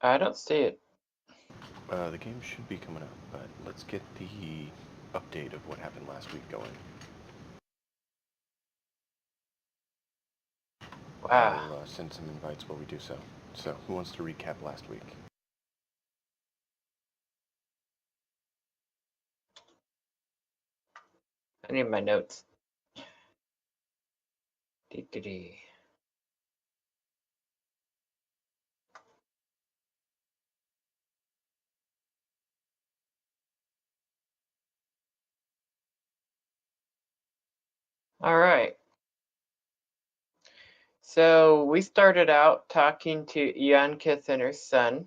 I don't see it. The game should be coming up, but let's get the update of what happened last week going. Wow. I'll send some invites while we do so. So, who wants to recap last week? I need my notes. Dee-dee-dee. All right. So we started out talking to Iankith and her son,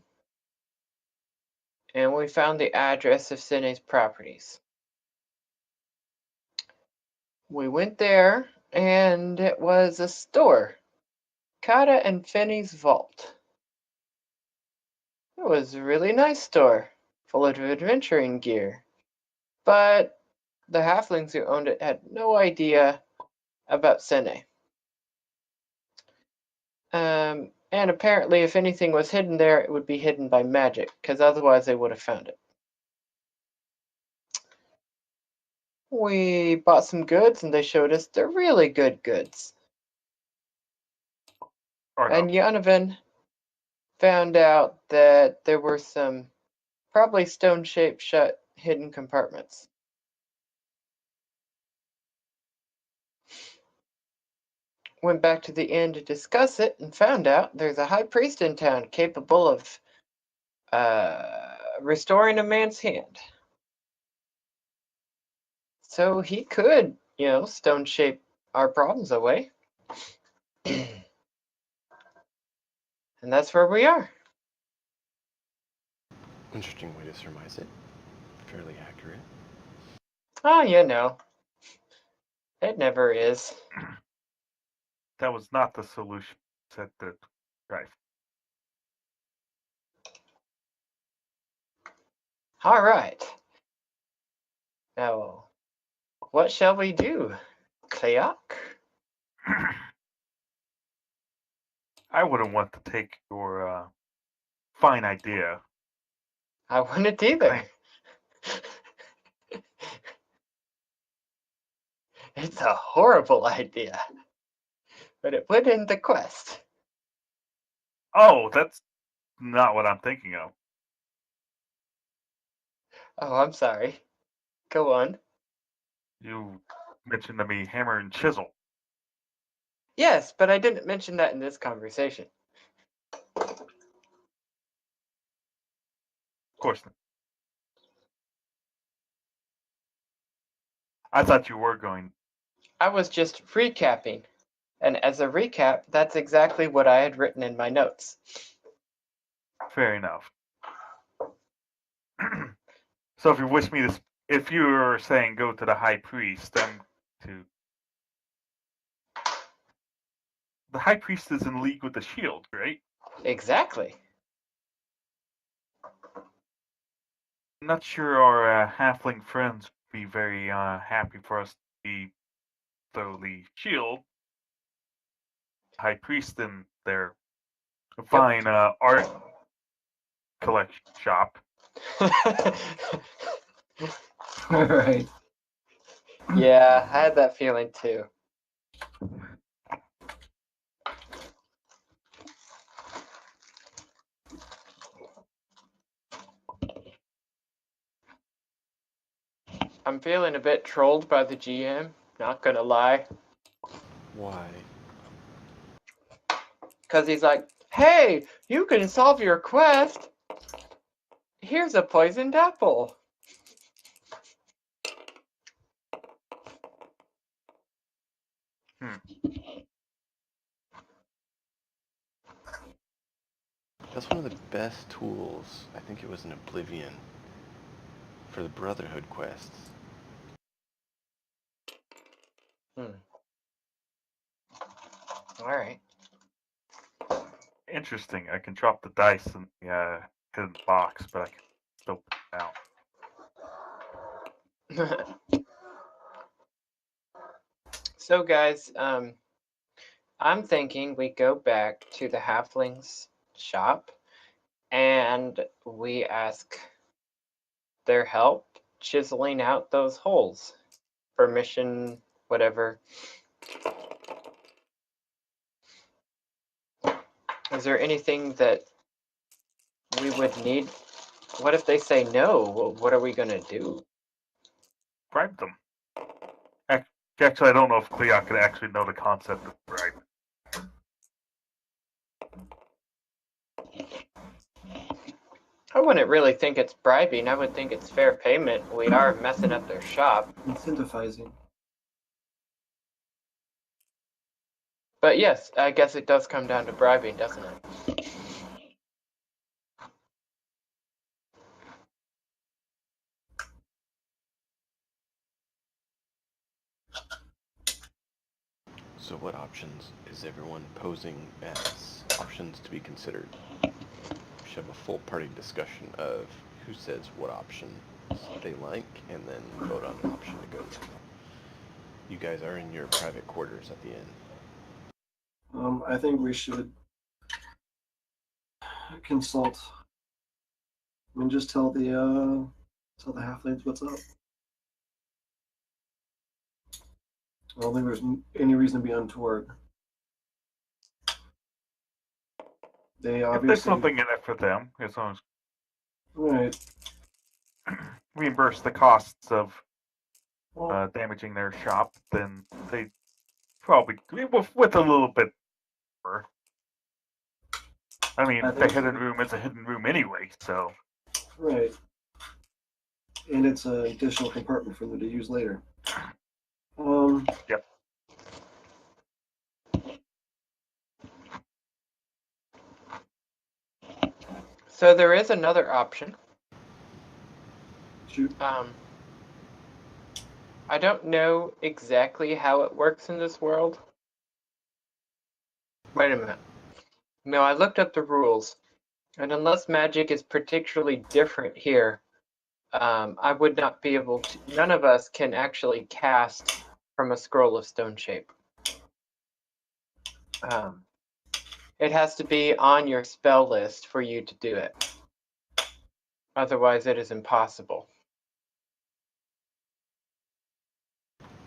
and we found the address of Sine's properties. We went there, and it was a store, Kata and Finney's Vault. It was a really nice store, full of adventuring gear, but the halflings who owned it had no idea about Sine. And apparently if anything was hidden there, it would be hidden by magic, because otherwise they would have found it. We bought some goods, and they showed us they're really good goods. And Yanovan found out that there were some probably stone-shaped shut hidden compartments. Went back to the inn to discuss it and found out there's a high priest in town capable of restoring a man's hand. So he could, stone shape our problems away. And that's where we are. Interesting way to surmise it. Fairly accurate. Oh, it never is. That was not the solution, said the drive. All right. Now, what shall we do, Kleok? I wouldn't want to take your fine idea. I wouldn't either. It's a horrible idea, but it would end the quest. Oh, that's not what I'm thinking of. Oh, I'm sorry. Go on. You mentioned to me hammer and chisel. Yes, but I didn't mention that in this conversation. Of course not. I thought you were going. I was just recapping, and as a recap, that's exactly what I had written in my notes. Fair enough. So if you wish me to, if you're saying go to the high priest, then to. The high priest is in league with the shield, right? Exactly. I'm not sure our halfling friends would be very happy for us to be the shield. High priest in their fine art collection shop. Right. Yeah, I had that feeling too. I'm feeling a bit trolled by the GM, not gonna lie. Why? Because he's like, hey, you can solve your quest. Here's a poisoned apple. That's one of the best tools. I think it was in Oblivion for the Brotherhood quests. All right. Interesting. I can drop the dice in the hidden box, but I can still put it out. So, guys, I'm thinking we go back to the halflings shop and we ask their help chiseling out those holes for mission whatever. Is there anything that we would need? What if they say no? Well, what are we going to do? Bribe them. Actually, I don't know if Clea could actually know the concept of bribe. I wouldn't really think it's bribing. I would think it's fair payment. We are messing up their shop. Incentivizing. But yes, I guess it does come down to bribing, doesn't it? So what options is everyone posing as options to be considered? We should have a full party discussion of who says what option they like, and then vote on the option to go with. You guys are in your private quarters at the inn. I think we should consult. I mean, just tell the halflings what's up. I don't think there's any reason to be untoward. They If obviously there's something in it for them, as long as right. reimburse the costs of damaging their shop, then they probably with a little bit more. I mean, the hidden room is a hidden room anyway, so. Right. And it's an additional compartment for them to use later. Yep. So there is another option. Shoot. I don't know exactly how it works in this world. Wait a minute. No, I looked up the rules, and unless magic is particularly different here, I would not be able to. None of us can actually cast from a scroll of stone shape. It has to be on your spell list for you to do it. Otherwise, it is impossible.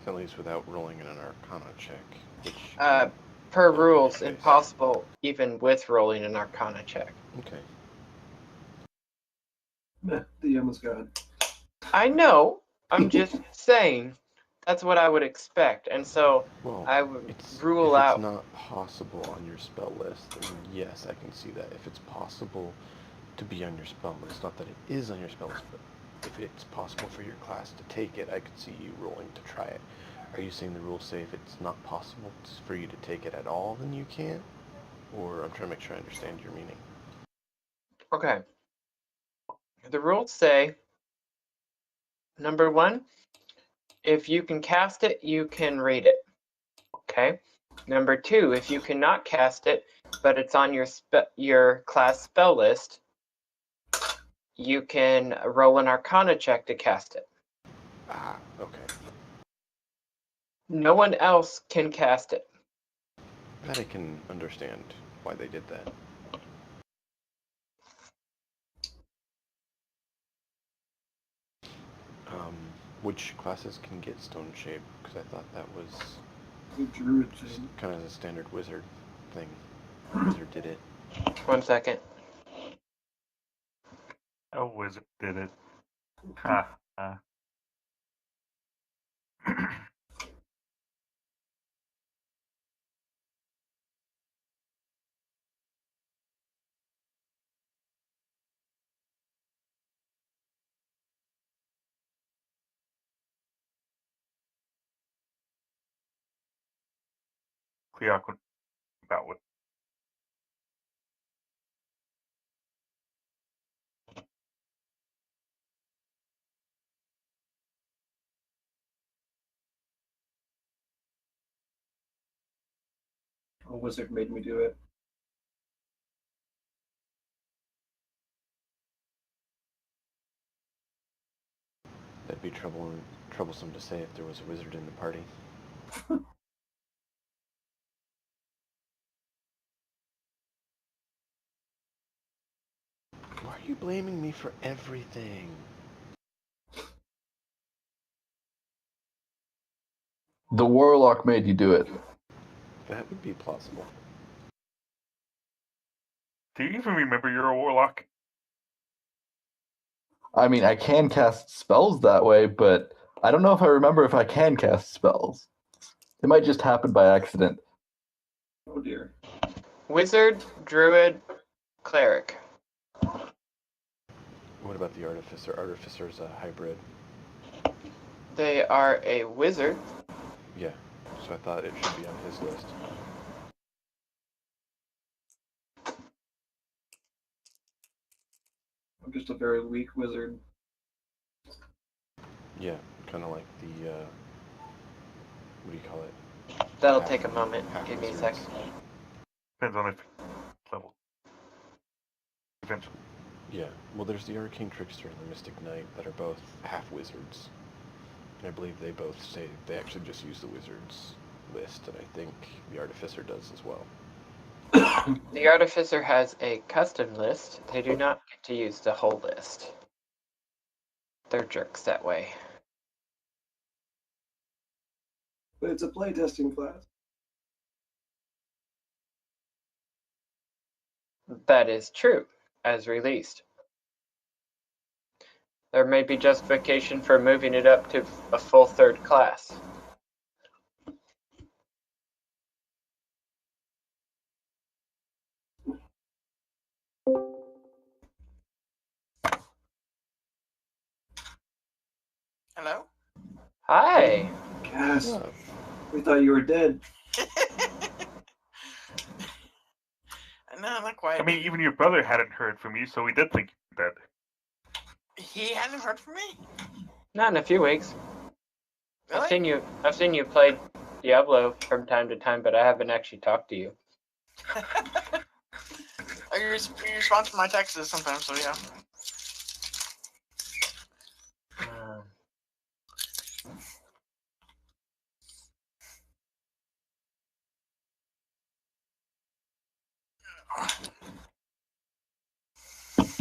At least without rolling an Arcana check, which per rules, impossible even with rolling an Arcana check. Okay. Meh, the almost god. I know. I'm just saying. That's what I would expect, and so Well, I would if rule out. it's not possible on your spell list, then yes, I can see that. If it's possible to be on your spell list, not that it is on your spell list, but if it's possible for your class to take it, I could see you rolling to try it. Are you saying the rules say if it's not possible for you to take it at all, then you can't? Or I'm trying to make sure I understand your meaning. Okay. The rules say, number one, if you can cast it, you can read it. Okay. Number two, if you cannot cast it, but it's on your class spell list, you can roll an Arcana check to cast it. Ah, okay. No one else can cast it. That I can understand why they did that. Which classes can get stone shape? Because I thought that was The druid thing. kind of a standard wizard thing. Wizard did it. 1 second. A wizard did it. Ha. Clea could about what. A wizard made me do it. That'd be troublesome to say if there was a wizard in the party. you blaming me for everything? The warlock made you do it. That would be plausible. Do you even remember you're a warlock? I mean, I can cast spells that way, but I don't know if I remember if I can cast spells. It might just happen by accident. Oh dear. Wizard, druid, cleric. What about the artificer? Artificer's a hybrid. They are a wizard. Yeah, so I thought it should be on his list. I'm just a very weak wizard. Yeah, kind of like the, what do you call it? That'll take a moment. Half Give me a wizards. second. Depends on if level. Eventually. Yeah, well, there's the Arcane Trickster and the Mystic Knight that are both half wizards. And I believe they both say they actually just use the wizards list, and I think the Artificer does as well. The artificer has a custom list. They do not get to use the whole list. They're jerks that way. But it's a playtesting class. That is true, as released. There may be justification for moving it up to a full third class. Hello? Hi. Yes. Oh, We thought you were dead. No, not quite. I mean, even your brother hadn't heard from you, so we did think you were dead. He hadn't heard from me? Not in a few weeks. Really? I've seen you play Diablo from time to time, but I haven't actually talked to you. Oh, you respond to my texts sometimes, so yeah.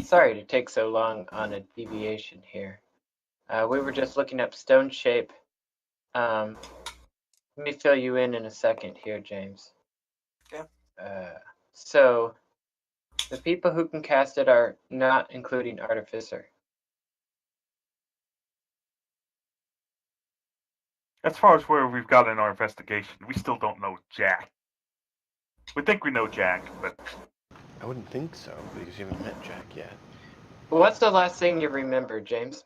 Sorry to take so long on a deviation here. We were just looking up stone shape. Let me fill you in a second here, James. Yeah. So, the people who can cast it are not including Artificer. As far as where we've got in our investigation, we still don't know Jack. We think we know Jack, but I wouldn't think so, because you haven't met Jack yet. What's the last thing you remember, James?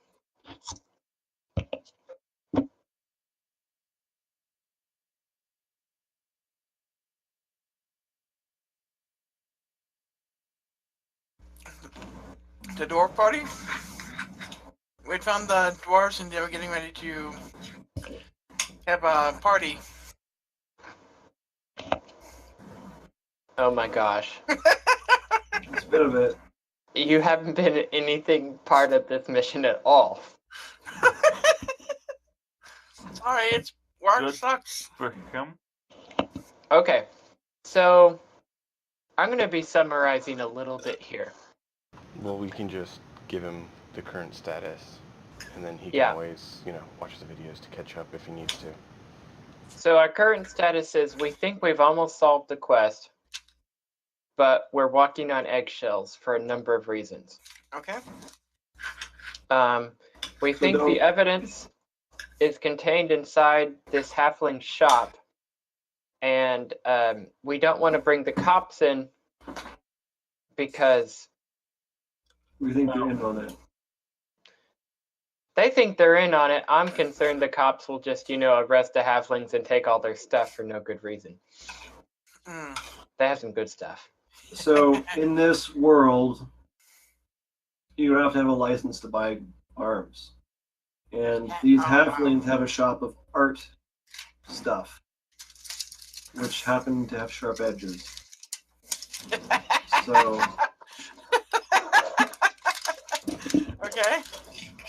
The dwarf party? We'd found the dwarves and they were getting ready to have a party. Oh my gosh. It's a bit of it. You haven't been anything part of this mission at all. Sorry, it's work Good. sucks. for him, Okay, so I'm going to be summarizing a little bit here. Well, we can just give him the current status, and then he can Yeah. always, watch the videos to catch up if he needs to. So our current status is we think we've almost solved the quest, but we're walking on eggshells for a number of reasons. Okay. We think the evidence is contained inside this halfling shop, and we don't want to bring the cops in because We think they're in on it. they think they're in on it. I'm concerned the cops will just, arrest the halflings and take all their stuff for no good reason. Mm. They have some good stuff. So in this world, you don't have to have a license to buy arms. And these halflings have a shop of art stuff, which happen to have sharp edges. So Okay.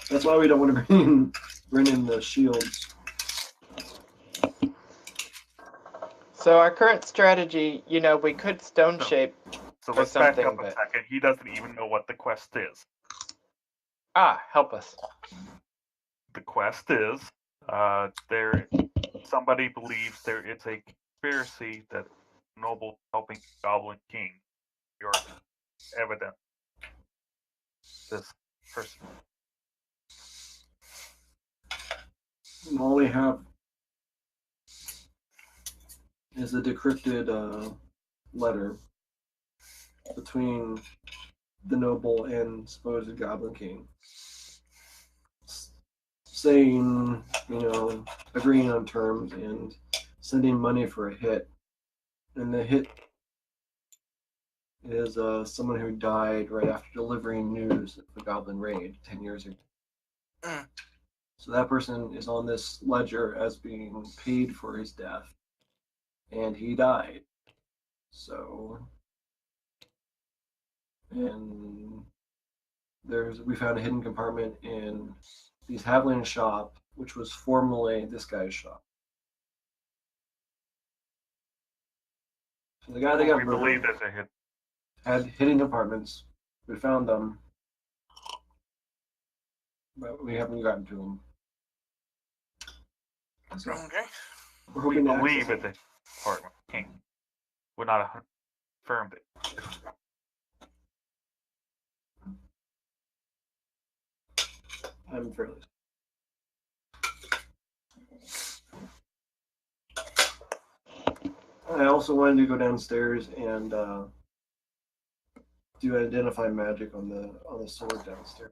that's why we don't want to bring in the shields. So our current strategy, we could stone shape So Or let's back something, up a but- second. He doesn't even know what the quest is. Help us. The quest is somebody believes there is a conspiracy that noble helping Goblin King. Your evidence. This person. And all we have is a decrypted letter between the noble and supposed Goblin King, saying, agreeing on terms and sending money for a hit. And the hit is someone who died right after delivering news of the Goblin Raid 10 years ago. Mm. So that person is on this ledger as being paid for his death. And he died. So, and we found a hidden compartment in the Havlin's shop, which was formerly this guy's shop. So the guy that got We believe murdered there's a hit. had hidden compartments. We found them, but we haven't gotten to them. So Okay. we're We hoping to believe access it's a department king. We're not confirmed it. I'm fairly. I also wanted to go downstairs and do identify magic on the sword downstairs.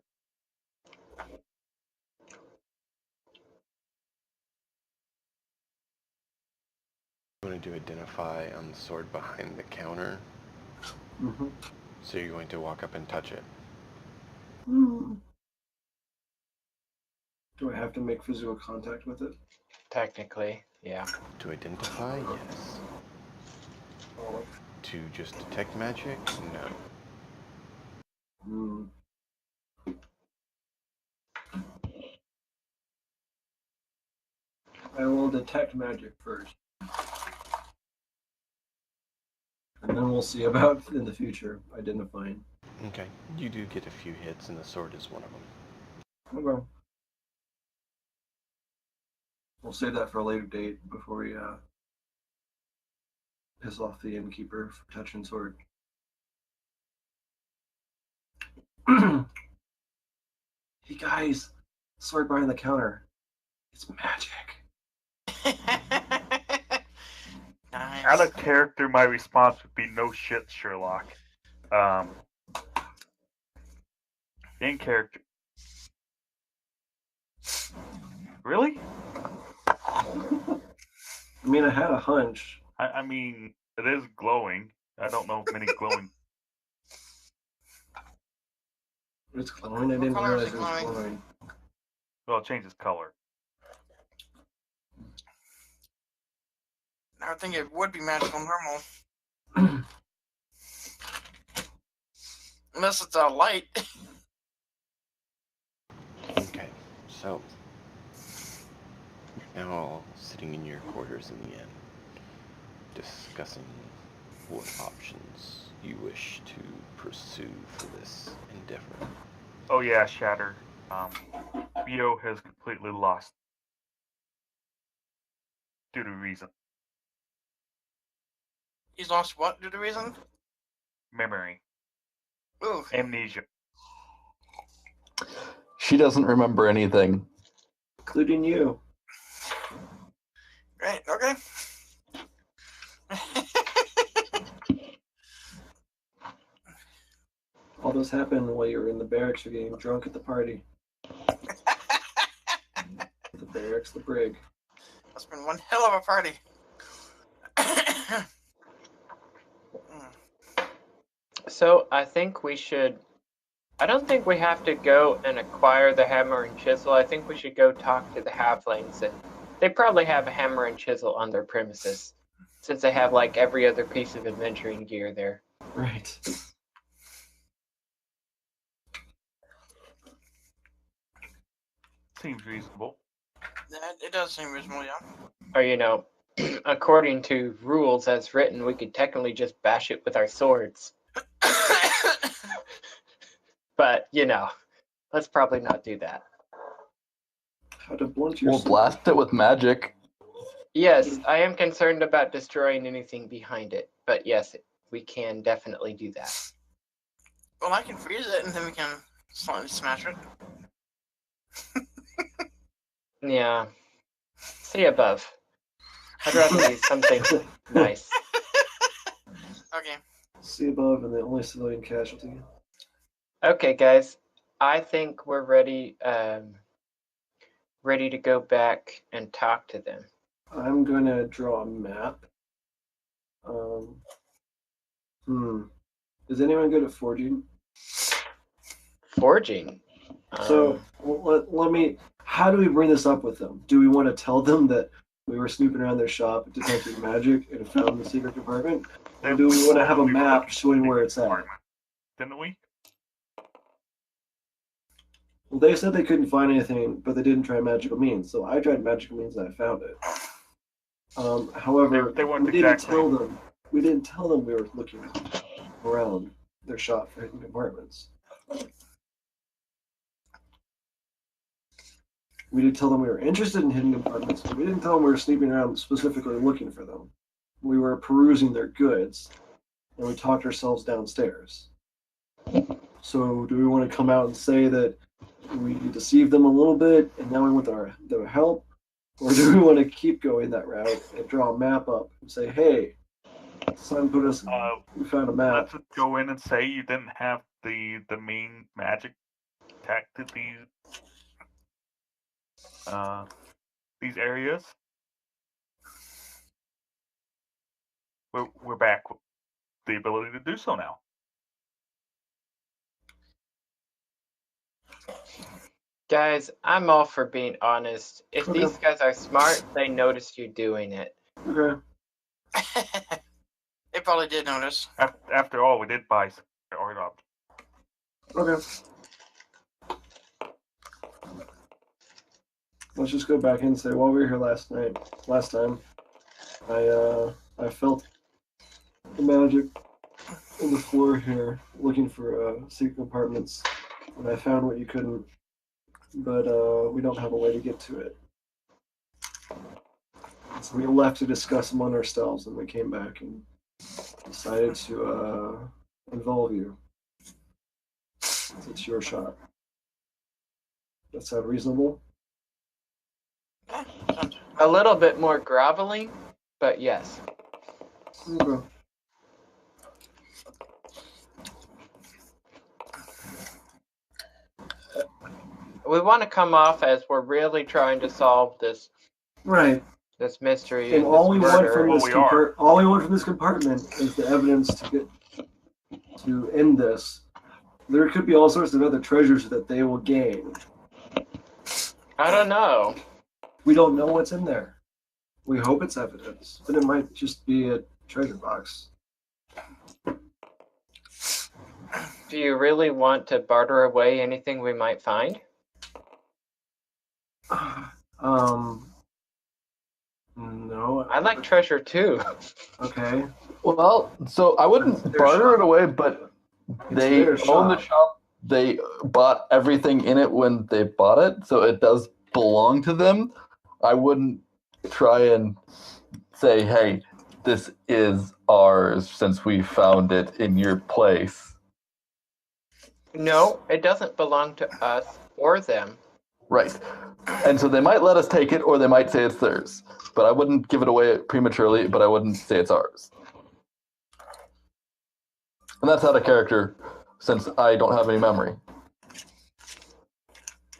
You want to do identify on the sword behind the counter, Mm-hmm. so you're going to walk up and touch it. Do I have to make physical contact with it? Technically, yeah. To identify, yes. To just detect magic, no. Hmm. I will detect magic first. And then we'll see about in the future identifying. Okay, you do get a few hits, and the sword is one of them. Okay. We'll save that for a later date before we piss off the innkeeper for touching sword. Hey guys, sword behind the counter. It's magic. Nice. Out of character, my response would be no shit, Sherlock. In character. Really? I mean, I had a hunch. I mean, it is glowing. I don't know if many glowing. It's glowing. I What didn't color is realize it it was glowing? glowing. Well, it changes color. I would think it would be magical normal. Unless it's a light. Okay, so you're now all sitting in your quarters in the inn, discussing what options you wish to pursue for this endeavor. Oh yeah, Shatter. Bio has completely lost due to reason. He's lost what due to reason? Memory. Ooh. Amnesia. She doesn't remember anything. Including you. Great, okay. All this happened while you were in the barracks. You're getting drunk at the party. The barracks, the brig. That's been one hell of a party. So I think we should. I don't think we have to go and acquire the hammer and chisel. I think we should go talk to the halflings, and they probably have a hammer and chisel on their premises, since they have like every other piece of adventuring gear there. Right. Seems reasonable. It does seem reasonable, yeah. Or according to rules as written, we could technically just bash it with our swords. But, let's probably not do that. How to blunt your We'll blast it with magic. Yes, I am concerned about destroying anything behind it. But yes, we can definitely do that. Well, I can freeze it, and then we can slightly smash it. Yeah. See above. I'd rather do something nice. Okay. See above, and the only civilian casualty. Okay, guys. I think we're ready to go back and talk to them. I'm gonna draw a map. Is anyone good at forging? Forging. So let me. How do we bring this up with them? Do we want to tell them that we were snooping around their shop, detecting magic, and found the secret compartment? Or do we want to have a map showing where it's at? Didn't we? Well, they said they couldn't find anything, but they didn't try magical means. So I tried magical means and I found it. However, They weren't we didn't exactly- tell them. We didn't tell them we were looking around their shop for hidden compartments. We did tell them we were interested in hidden compartments, but we didn't tell them we were sneaking around specifically looking for them. We were perusing their goods, and we talked ourselves downstairs. So do we want to come out and say that we deceived them a little bit, and now we want their help? Or do we want to keep going that route and draw a map up and say, hey, son put us, we found a map. Let's just go in and say you didn't have the main magic attack to these areas. We're back with the ability to do so now. Guys, I'm all for being honest. If Okay. these guys are smart, they noticed you doing it. Okay. They probably did notice. After all, we did buy art up. Okay. Let's just go back and say, while we were here last time, I felt the magic in the floor here, looking for secret compartments, and I found what you couldn't, but we don't have a way to get to it. So we left to discuss among ourselves, and we came back and decided to involve you. It's your shot. That sound reasonable? A little bit more groveling, but yes. Okay. We want to come off as we're really trying to solve this Right. mystery And and all this we want murder. from this Well, we are. all we want from this compartment is the evidence to end this. There could be all sorts of other treasures that they will gain. I don't know. We don't know what's in there. We hope it's evidence, but it might just be a treasure box. Do you really want to barter away anything we might find? No. I like treasure too. Okay. Well, so I wouldn't Their barter shop. it away, but It's they their own the shop. shop. They bought everything in it when they bought it, so it does belong to them. I wouldn't try and say, hey, this is ours since we found it in your place. No, it doesn't belong to us or them. Right. And so they might let us take it, or they might say it's theirs. But I wouldn't give it away prematurely, but I wouldn't say it's ours. And that's out of character, since I don't have any memory.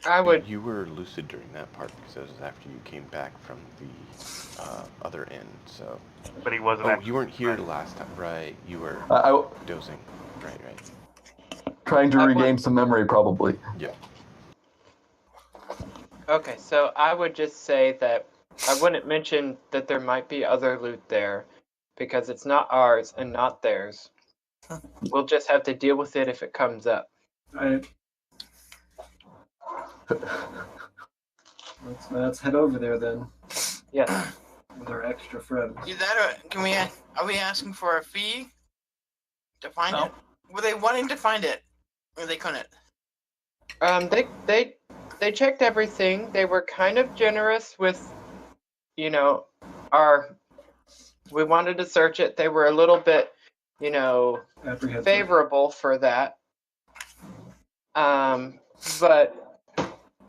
I would. You were lucid during that part because it was after you came back from the other end. So. But he wasn't. Oh, actually you weren't here last time, right? You were I dozing. Right. trying to I regain would- some memory, probably. Yep. Okay, so I would just say that I wouldn't mention that there might be other loot there because it's not ours and not theirs. We'll just have to deal with it if it comes up. Alright. Let's head over there then Yes. with our extra friends. Either that or are we asking for a fee to find No. it? Were they wanting to find it, or they couldn't? They checked everything. They were kind of generous with, we wanted to search it. They were a little bit, Apprehensive. favorable for that. But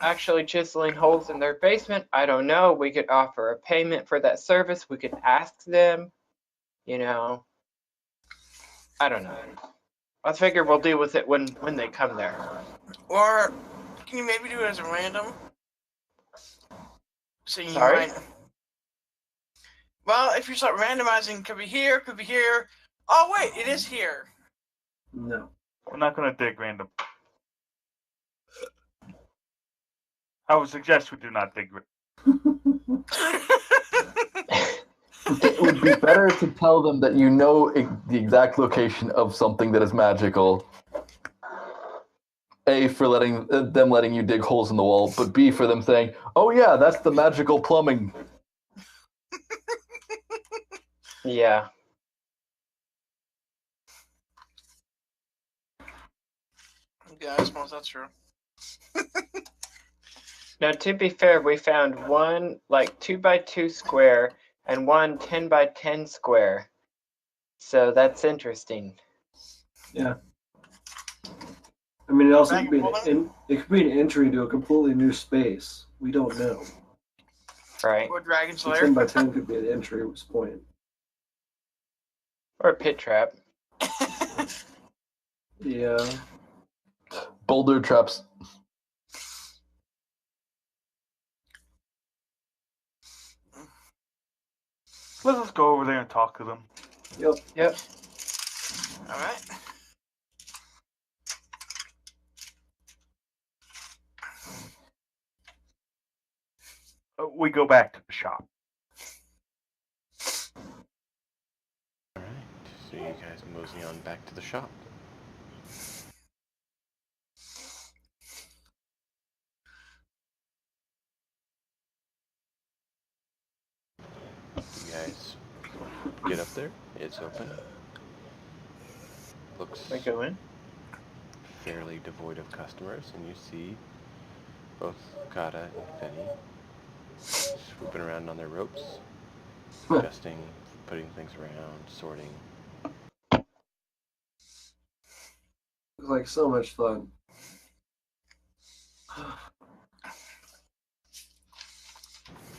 actually chiseling holes in their basement, I don't know. We could offer a payment for that service. We could ask them, I don't know. I figure we'll deal with it when they come there. Or can you maybe do it as a random? So you Sorry? might. Well, if you start randomizing, could be here, could be here. Oh wait, it is here. No. We're not going to dig random. I would suggest we do not dig random. It would be better to tell them that you know the exact location of something that is magical. A, for letting you dig holes in the wall, but B, for them saying, "Oh yeah, that's the magical plumbing." Yeah. Yeah, I suppose that's true. Now, to be fair, we found one 2x2 square and one 10x10 square. So that's interesting. Yeah. I mean, it also Bag could be of holding? it could be an entry to a completely new space. We don't know. Right? Or Dragon's The Lair. 10 by 10 could be the entry point. Or a pit trap. Yeah. Boulder traps. Let's just go over there and talk to them. Yep. All right. We go back to the shop. Alright, so you guys mosey on back to the shop. You guys get up there, it's open. Looks We go in. fairly devoid of customers, and you see both Kata and Fenny swooping around on their ropes, adjusting, putting things around, sorting. Looks like so much fun.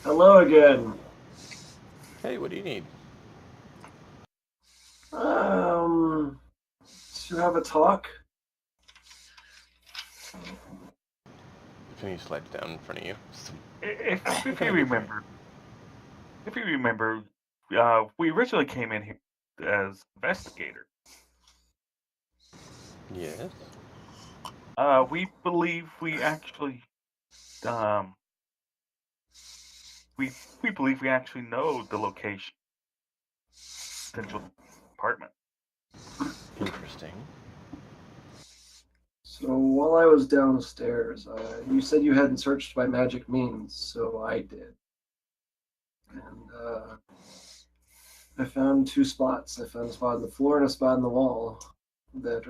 Hello again. Hey, what do you need? To have a talk? Fenny slides down in front of you. If you remember, we originally came in here as investigators. Yes? We believe we actually, we believe we actually know the location, potential apartment. Interesting. So while I was downstairs, you said you hadn't searched by magic means, so I did. And I found two spots. I found a spot on the floor and a spot on the wall that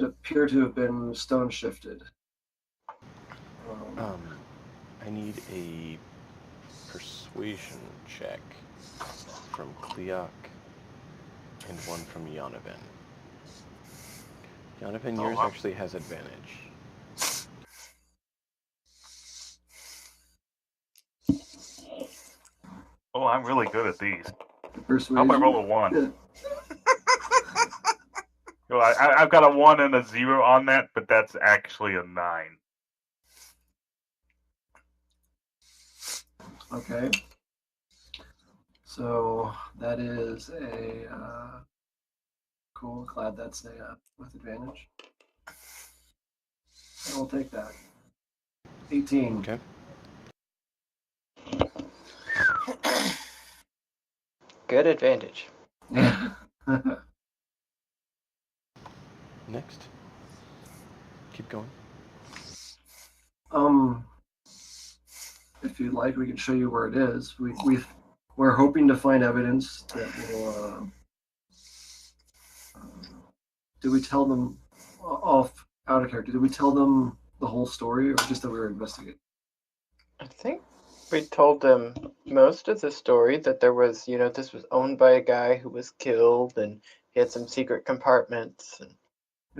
appear to have been stone shifted. I need a persuasion check from Cleok and one from Yonovan. Yonovan, yours actually has advantage. Oh, I'm really good at these. Persuasion. I'm gonna roll a 1. So I've got a 1 and a 0 on that, but that's actually a 9. Okay. So that is a cool. Glad that's a with advantage. I will take that. 18. Okay. Good advantage. Next. Keep going. If you'd like, we can show you where it is. We're hoping to find evidence that will did we tell them off out of character? Did we tell them the whole story, or just that we were investigating? I think we told them most of the story, that there was, this was owned by a guy who was killed, and he had some secret compartments. And...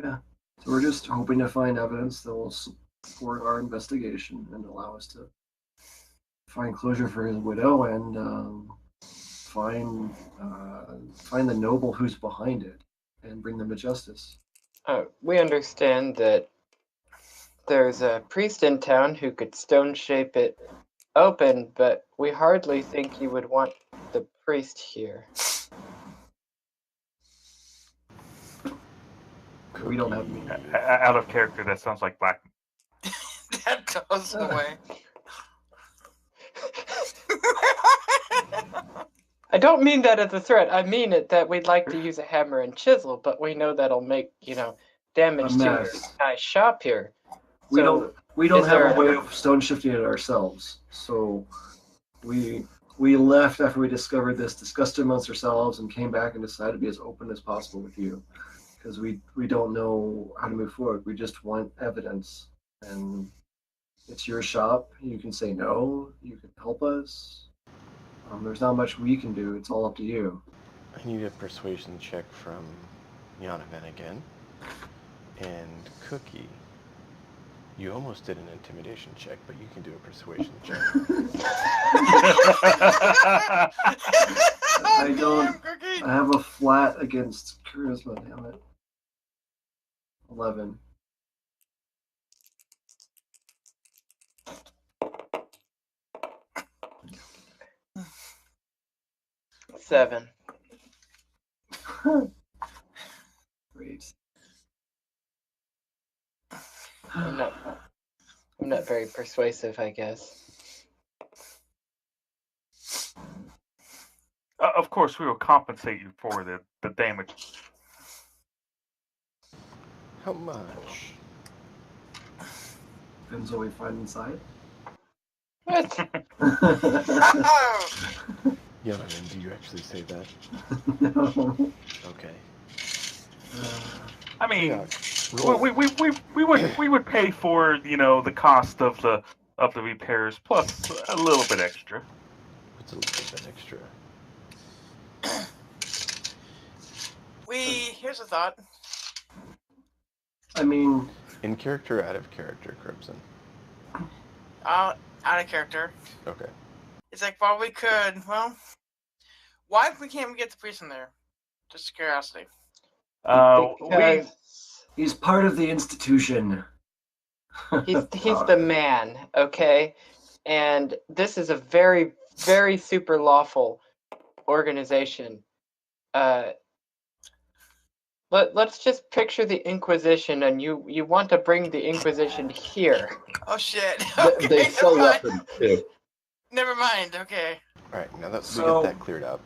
Yeah. So we're just hoping to find evidence that will support our investigation and allow us to find closure for his widow and find the noble who's behind it and bring them to justice. We understand that there's a priest in town who could stone shape it open, but we hardly think you would want the priest here. We don't have Cookie. Out of character, that sounds like black. That goes away. I don't mean that as a threat. I mean it that we'd like to use a hammer and chisel, but we know that'll make, damage to your nice shop here. We So, don't is have there a way of stone shifting it ourselves. So we left after we discovered this, discussed it amongst ourselves, and came back and decided to be as open as possible with you. Because we don't know how to move forward. We just want evidence. And it's your shop. You can say no. You can help us. There's not much we can do. It's all up to you. I need a persuasion check from Yanavan again. And Cookie, you almost did an intimidation check, but you can do a persuasion check. I don't. I have a flat against charisma. Damn it. 11. Seven. Great. I'm not very persuasive, I guess. Of course, we will compensate you for the damage. How much? Depends what we find inside. What? Yanavan, do you actually say that? No. Okay. I mean, Roll. we would pay for the cost of the repairs plus a little bit extra. What's a little bit extra? Here's a thought. I mean, In character or out of character, Crimson? Out of character. Okay. It's like, well, we could. Well, why can't we get the priest in there? Just curiosity. Because he's part of the institution. he's the man, okay? And this is a very, very super lawful organization. Let's just picture the Inquisition, and you want to bring the Inquisition here. Oh shit. They Okay, sell never mind. weapons too. Never mind. Okay. All right. Now that we So- get that cleared up.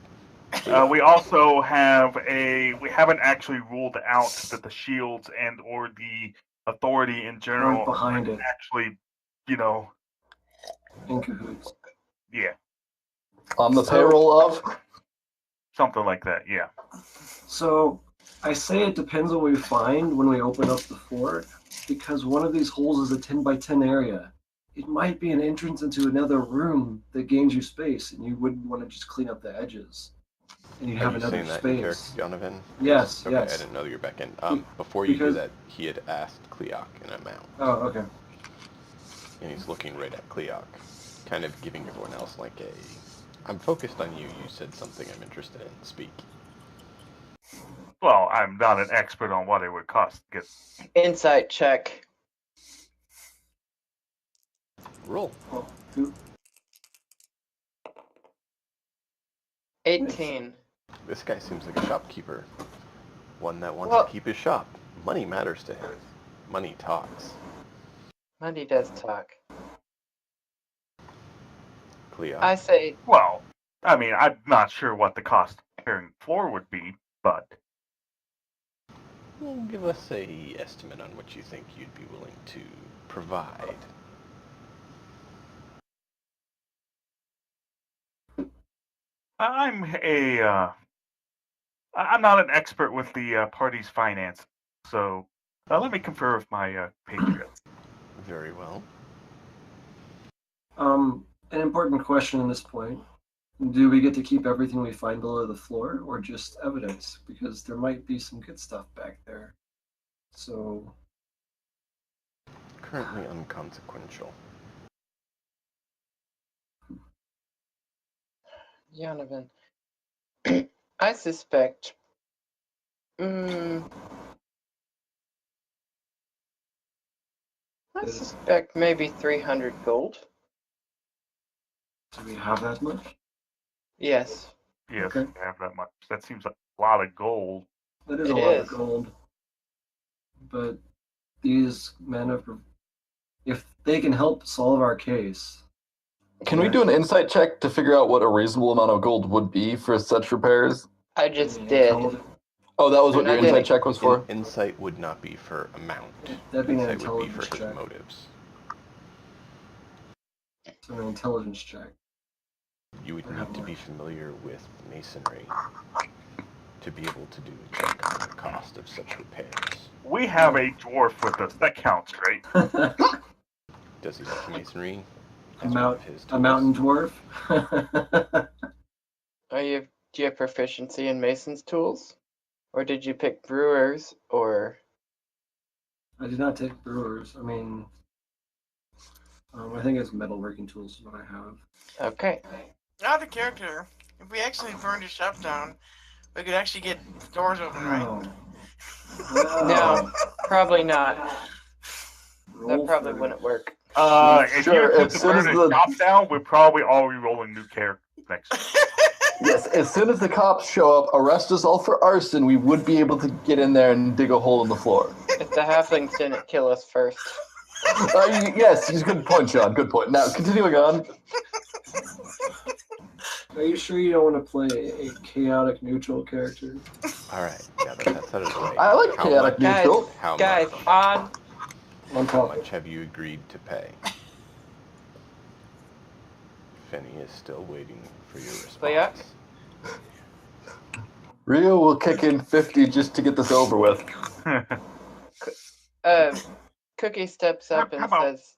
We also we haven't actually ruled out that the shields and or the authority in general Right behind it. actually, In cahoots. yeah, On the payroll of? something like that. Yeah. So I say it depends what we find when we open up the fort, because one of these holes is a 10 by 10 area. It might be an entrance into another room that gains you space, and you wouldn't want to just clean up the edges. And you Are have you another saying that in space. character, Donovan? Yes, Okay, yes. I didn't know you were back in. Before you Because- do that, he had asked Cleoc an amount, Oh, okay. and he's looking right at Cleoc, kind of giving everyone else like a, I'm focused on you, you said something I'm interested in, speak. Well, I'm not an expert on what it would cost to get. Insight check. Roll. Oh, two. 18. This guy seems like a shopkeeper. One that wants Well- to keep his shop. Money matters to him. Money talks. Money does talk. Cleoc. I say Well, I mean, I'm not sure what the cost of repairing the floor would be, but Well, give us a estimate on what you think you'd be willing to provide. I'm not an expert with the party's finance, So let me confer with my patriots. Very well. An important question at this point. Do we get to keep everything we find below the floor, or just evidence? Because there might be some good stuff back there. So, Currently unconsequential. Donovan. I suspect. I suspect maybe 300 gold. do we have that much? Yes. Yes, Okay. we have that much. That seems like a lot of gold. That is It a lot of is. gold. But these men have, if they can help solve our case. Can we do an insight check to figure out what a reasonable amount of gold would be for such repairs? I just did. Oh, that was what And your I didn't- insight check was for? Insight would not be for amount. That'd be an Insight would be for intelligence his check. motives. So an intelligence check. You would need to be familiar with masonry to be able to do a check on the cost of such repairs. We have a dwarf with us. That counts, right? Does he have masonry? a, as one mount, of his a tools? mountain dwarf. Do you have proficiency in mason's tools? Or did you pick brewers or... I did not take brewers. I mean, I think it's metalworking tools is what I have. Okay. Out of character. If we actually burned his shop down, we could actually get doors open, right? No, probably not. Roll That probably for it. wouldn't work. If Sure, you were as to soon as burn the- his shop down, we'd probably all be rolling new characters next week. Yes, as soon as the cops show up, arrest us all for arson, we would be able to get in there and dig a hole in the floor. If the halflings didn't kill us first. Yes, he's a good point, John. Good point. Now, continuing on. Are you sure you don't want to play a chaotic neutral character? Alright, yeah, that's out of the way. I like How chaotic much- neutral. How Guys, much? on. On How top. much have you agreed to pay? Finney is still waiting for your response. Playa? Rio will kick in 50 just to get this over with. Cookie steps up and How about- says,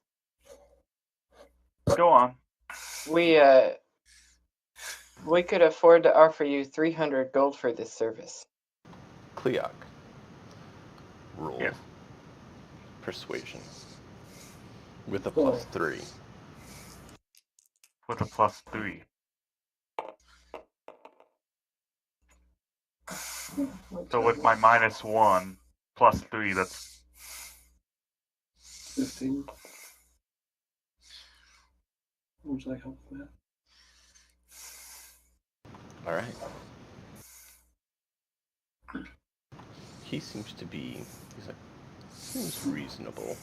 Go on. we could afford to offer you 300 gold for this service. Cleoc. Roll. Yes. Persuasion. With a Oh. +3. With a +3. So with my -1, +3, that's 15. Would you like help with that? Alright. He seems to be, seems reasonable.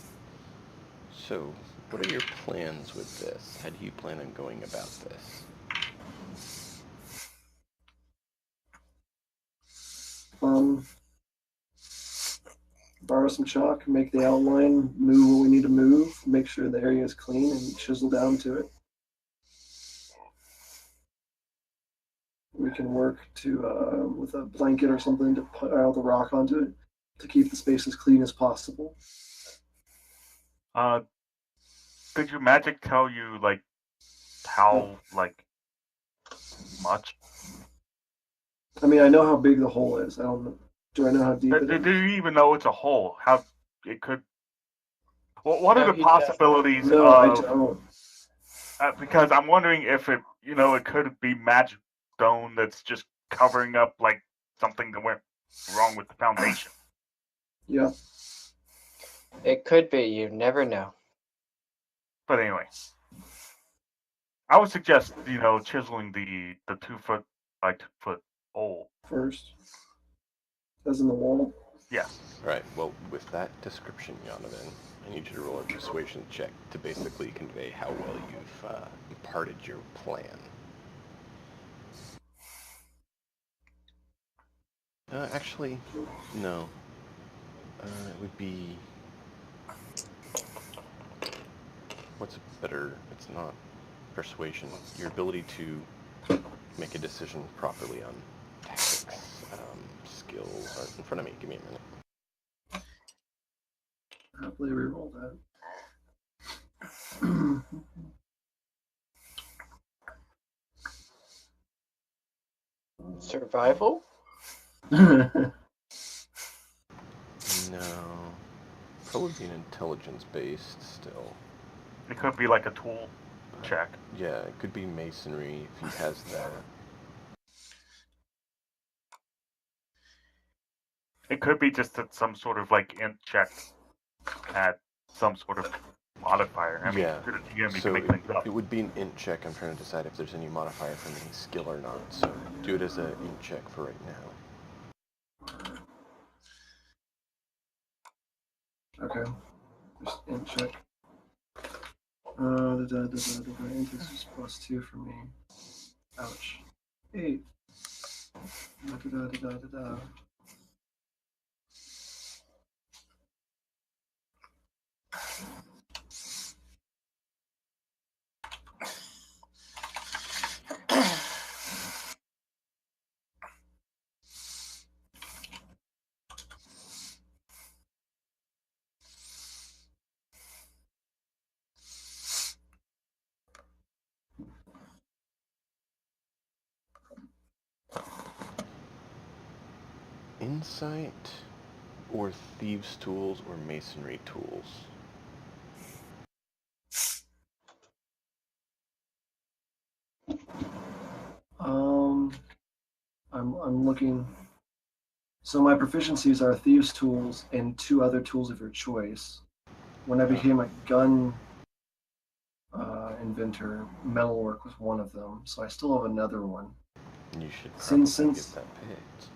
So, what are your plans with this? How do you plan on going about this? Borrow some chalk, make the outline, move what we need to move, make sure the area is clean, and chisel down to it. We can work to with a blanket or something to pile the rock onto it to keep the space as clean as possible. did your magic tell you, like, how, like, much? I mean, I know how big the hole is. I don't know. Do I know how deep it Do is? you even know it's a hole? How it could... What are No, the he doesn't. possibilities No, I of... don't. Because I'm wondering if it could be magic stone that's just covering up, like, something that went wrong with the foundation. Yeah. It could be, you never know. But anyway, I would suggest, chiseling the 2 foot by 2 foot hole. First. As in the wall. Yes. Alright, well, with that description, Donovan, I need you to roll a persuasion check to basically convey how well you've imparted your plan. Actually, no. It would be... What's better? It's not persuasion. Your ability to make a decision properly on tactics, skill. In front of me, give me a minute. happily reroll Survival? that. No. Probably be an intelligence-based still. It could be like a tool check. Yeah, it could be masonry if he has that. It could be just that some sort of like int check at some sort of modifier. I mean, Yeah. you So can make things up. it would be an int check. I'm trying to decide if there's any modifier from any skill or not. So do it as an int check for right now. Okay. Just int check. Int is +2 for me. Ouch. 8. Insight, or thieves' tools, or masonry tools. I'm looking. So my proficiencies are thieves' tools and 2 other tools of your choice. When I became a gun inventor, metalwork was one of them. So I still have another one. You should probably get that picked.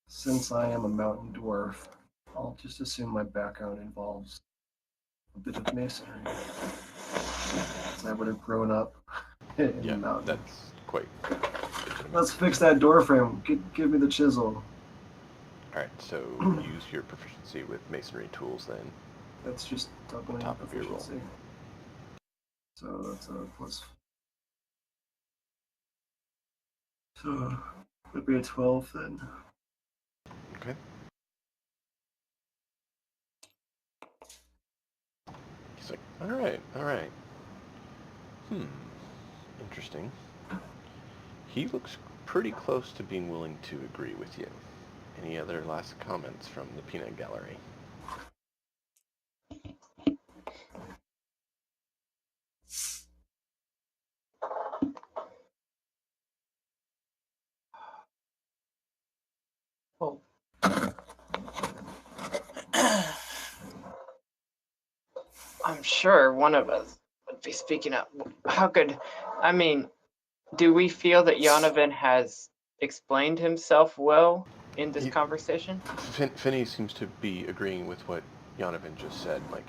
Since I am a mountain dwarf, I'll just assume my background involves a bit of masonry. I would have grown up in the mountain. That's quite. Let's fix that door frame. Give me the chisel. Alright, so use your proficiency with masonry tools then. That's just doubling Top of your roll. proficiency. So that's a plus. So it'd be a 12 then. Okay. He's like, alright. Interesting. He looks pretty close to being willing to agree with you. Any other last comments from the peanut gallery? Well, I'm sure one of us would be speaking up. How could, I mean, do we feel that Yonovan has explained himself well in this conversation? Finney seems to be agreeing with what Yonovan just said. Like,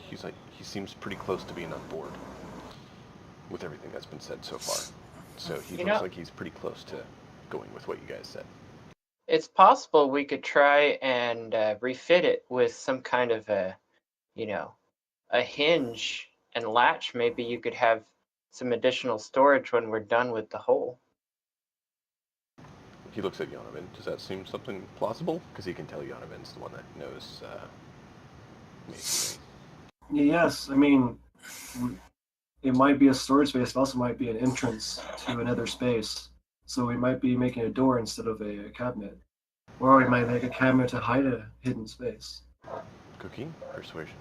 he seems pretty close to being on board with everything that's been said so far. So he looks like he's pretty close to going with what you guys said. It's possible we could try and refit it with some kind of a hinge and latch. Maybe you could have some additional storage when we're done with the hole. He looks at Yonovan. Does that seem something plausible? Because he can tell Yonovan's the one that knows masonry. Yes, I mean, it might be a storage space. It also might be an entrance to another space. So we might be making a door instead of a cabinet. Or we might make a cabinet to hide a hidden space. Cookie? Persuasion.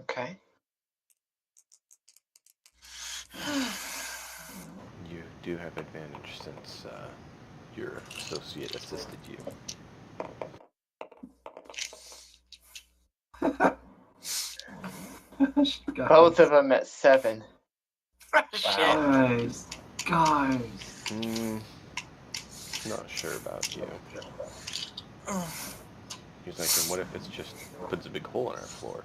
Okay. You do have advantage since your associate assisted you. Both of them at 7. Guys. Not sure about you. He's like, and what if it's just puts a big hole in our floor?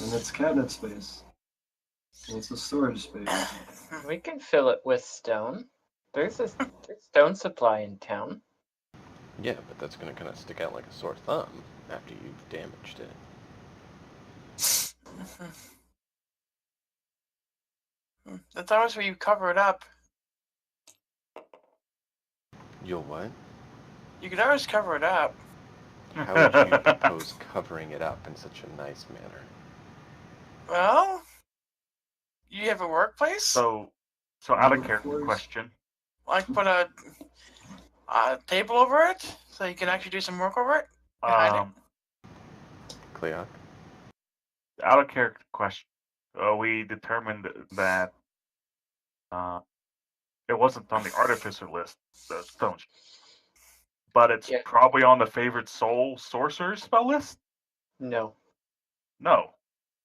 And it's cabinet space. And it's a storage space. We can fill it with stone. There's a stone supply in town. Yeah, but that's going to kind of stick out like a sore thumb after you've damaged it. That's always where you cover it up. You'll what? You could always cover it up. How would you propose covering it up in such a nice manner? Well, you have a workplace? So out of Of character course. question. Like put a table over it so you can actually do some work over it? Behind it? Cleoc? Out of character question. We determined that it wasn't on the artificer list, the stone. But it's Yeah. probably on the favorite soul sorcerer spell list? No. No.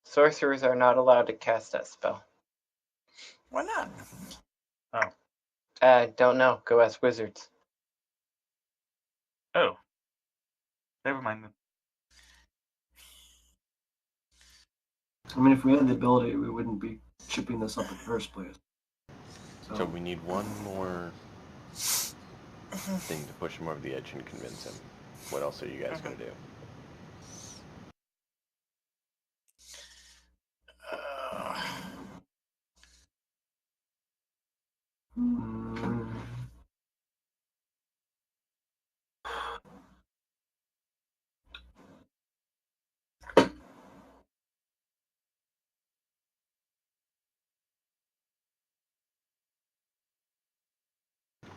Sorcerers are not allowed to cast that spell. Why not? Don't know. Go ask wizards. Oh. Never mind then. I mean, if we had the ability, we wouldn't be shipping this up in the first place. So we need one more thing to push him over the edge and convince him. What else are you guys going to do? Hmm.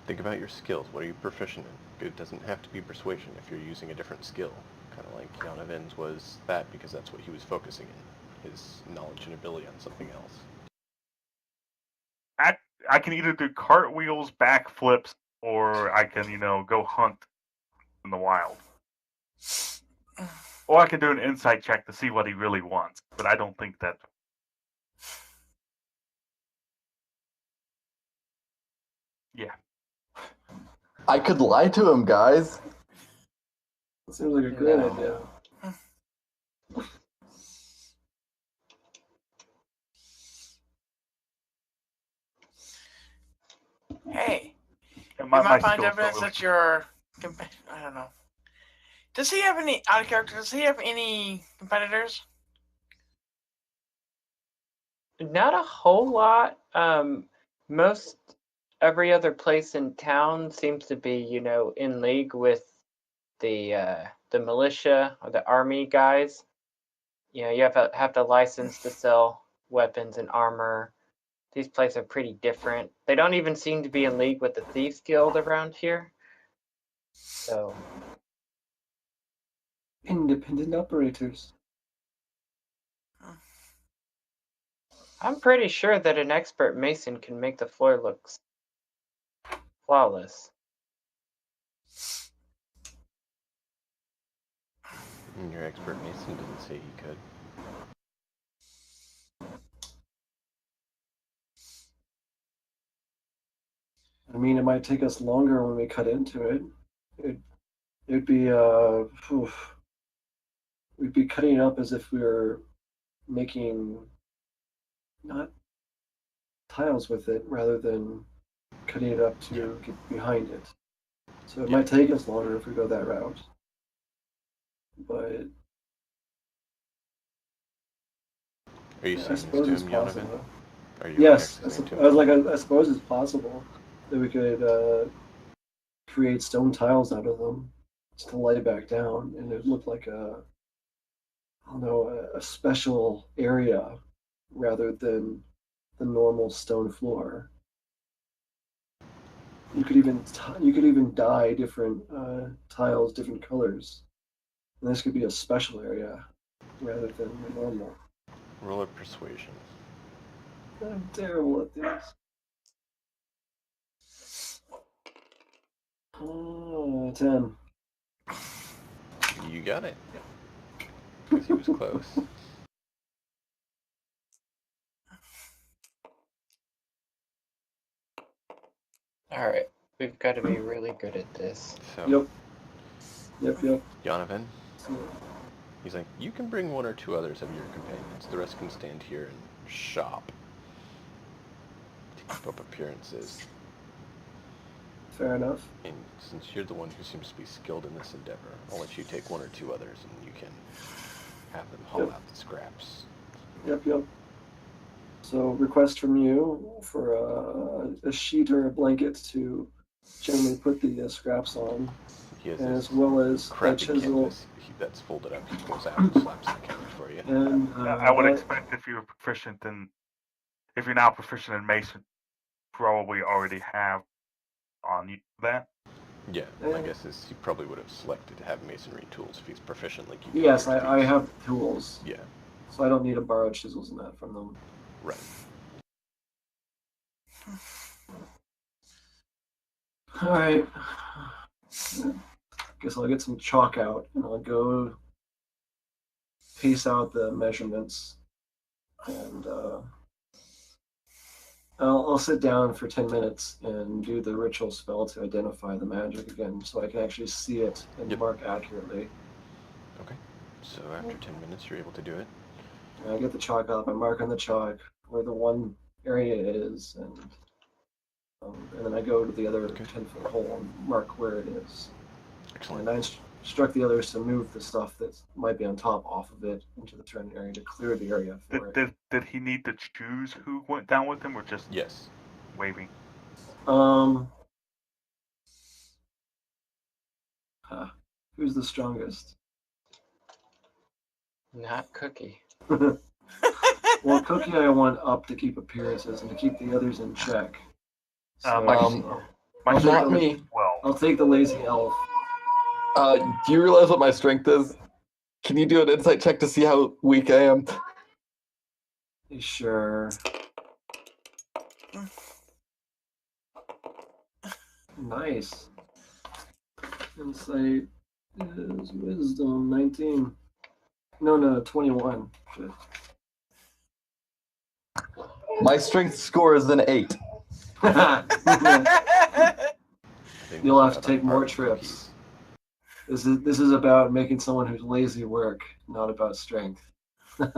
Think about your skills. What are you proficient in? It doesn't have to be persuasion if you're using a different skill. Kind of like Yanavin's was that because that's what he was focusing in. His knowledge and ability on something else. I can either do cartwheels, backflips, or I can, go hunt in the wild. Or I can do an insight check to see what he really wants. But I don't think that. Yeah. I could lie to him, guys. That seems like a great No. idea. Hey, And we my might find skills evidence don't that you're. I don't know. Does he have any out of character? Does he have any competitors? Not a whole lot. Most every other place in town seems to be, in league with the militia or the army guys. You have to license to sell weapons and armor. These places are pretty different. They don't even seem to be in league with the Thieves Guild around here. So Independent operators. I'm pretty sure that an expert mason can make the floor look flawless. And your expert mason didn't say he could. I mean, it might take us longer when we cut into it. It'd be we'd be cutting it up as if we were making not tiles with it, rather than cutting it up to get behind it. So it might take us longer if we go that route. But Are you I saying this suppose to it's him, Yonavin? possible. Are you Yes, actually saying to I was him? like, I suppose it's possible that we could create stone tiles out of them just to lay back down, and it looked like I don't know, a special area rather than the normal stone floor. You could even dye different tiles different colors, and this could be a special area rather than the normal. Roll of persuasion. I'm terrible at this. 10. You got it. Because he was close. All right, we've got to be really good at this. So, Yep. Yonavin, he's like, you can bring one or two others of your companions. The rest can stand here and shop. To keep up appearances. Fair enough. And since you're the one who seems to be skilled in this endeavor, I'll let you take one or two others and you can have them haul out the scraps. Yep. So request from you for a sheet or a blanket to gently put the scraps on. He has as this well as a crappy chisel. canvas that's folded up. He pulls out and slaps the couch for you. And I would expect if you're now proficient in Mason, probably already have on you that. Yeah, my guess is he probably would have selected to have masonry tools if he's proficient like you. Yes, I have tools. Yeah. So I don't need to borrow chisels and that from them. Right. Alright. Guess I'll get some chalk out and I'll go pace out the measurements. And I'll sit down for 10 minutes and do the ritual spell to identify the magic again so I can actually see it and mark accurately. Okay. So after 10 minutes, you're able to do it. And I get the chalk up, I mark on the chalk where the one area is, and then I go to the other 10-foot hole and mark where it is. Excellent. And I instruct the others to move the stuff that might be on top off of it into the turn area to clear the area for it. Did he need to choose who went down with him, or just waving? Who's the strongest? Not Cookie. Well, Cookie I want up to keep appearances and to keep the others in check. So, not me. I'll take the lazy elf. Do you realize what my strength is? Can you do an insight check to see how weak I am? Sure. Nice. Insight is wisdom 19. No, 21. Shit. My strength score is an 8. You'll have to take more trips. This is about making someone who's lazy work, not about strength. You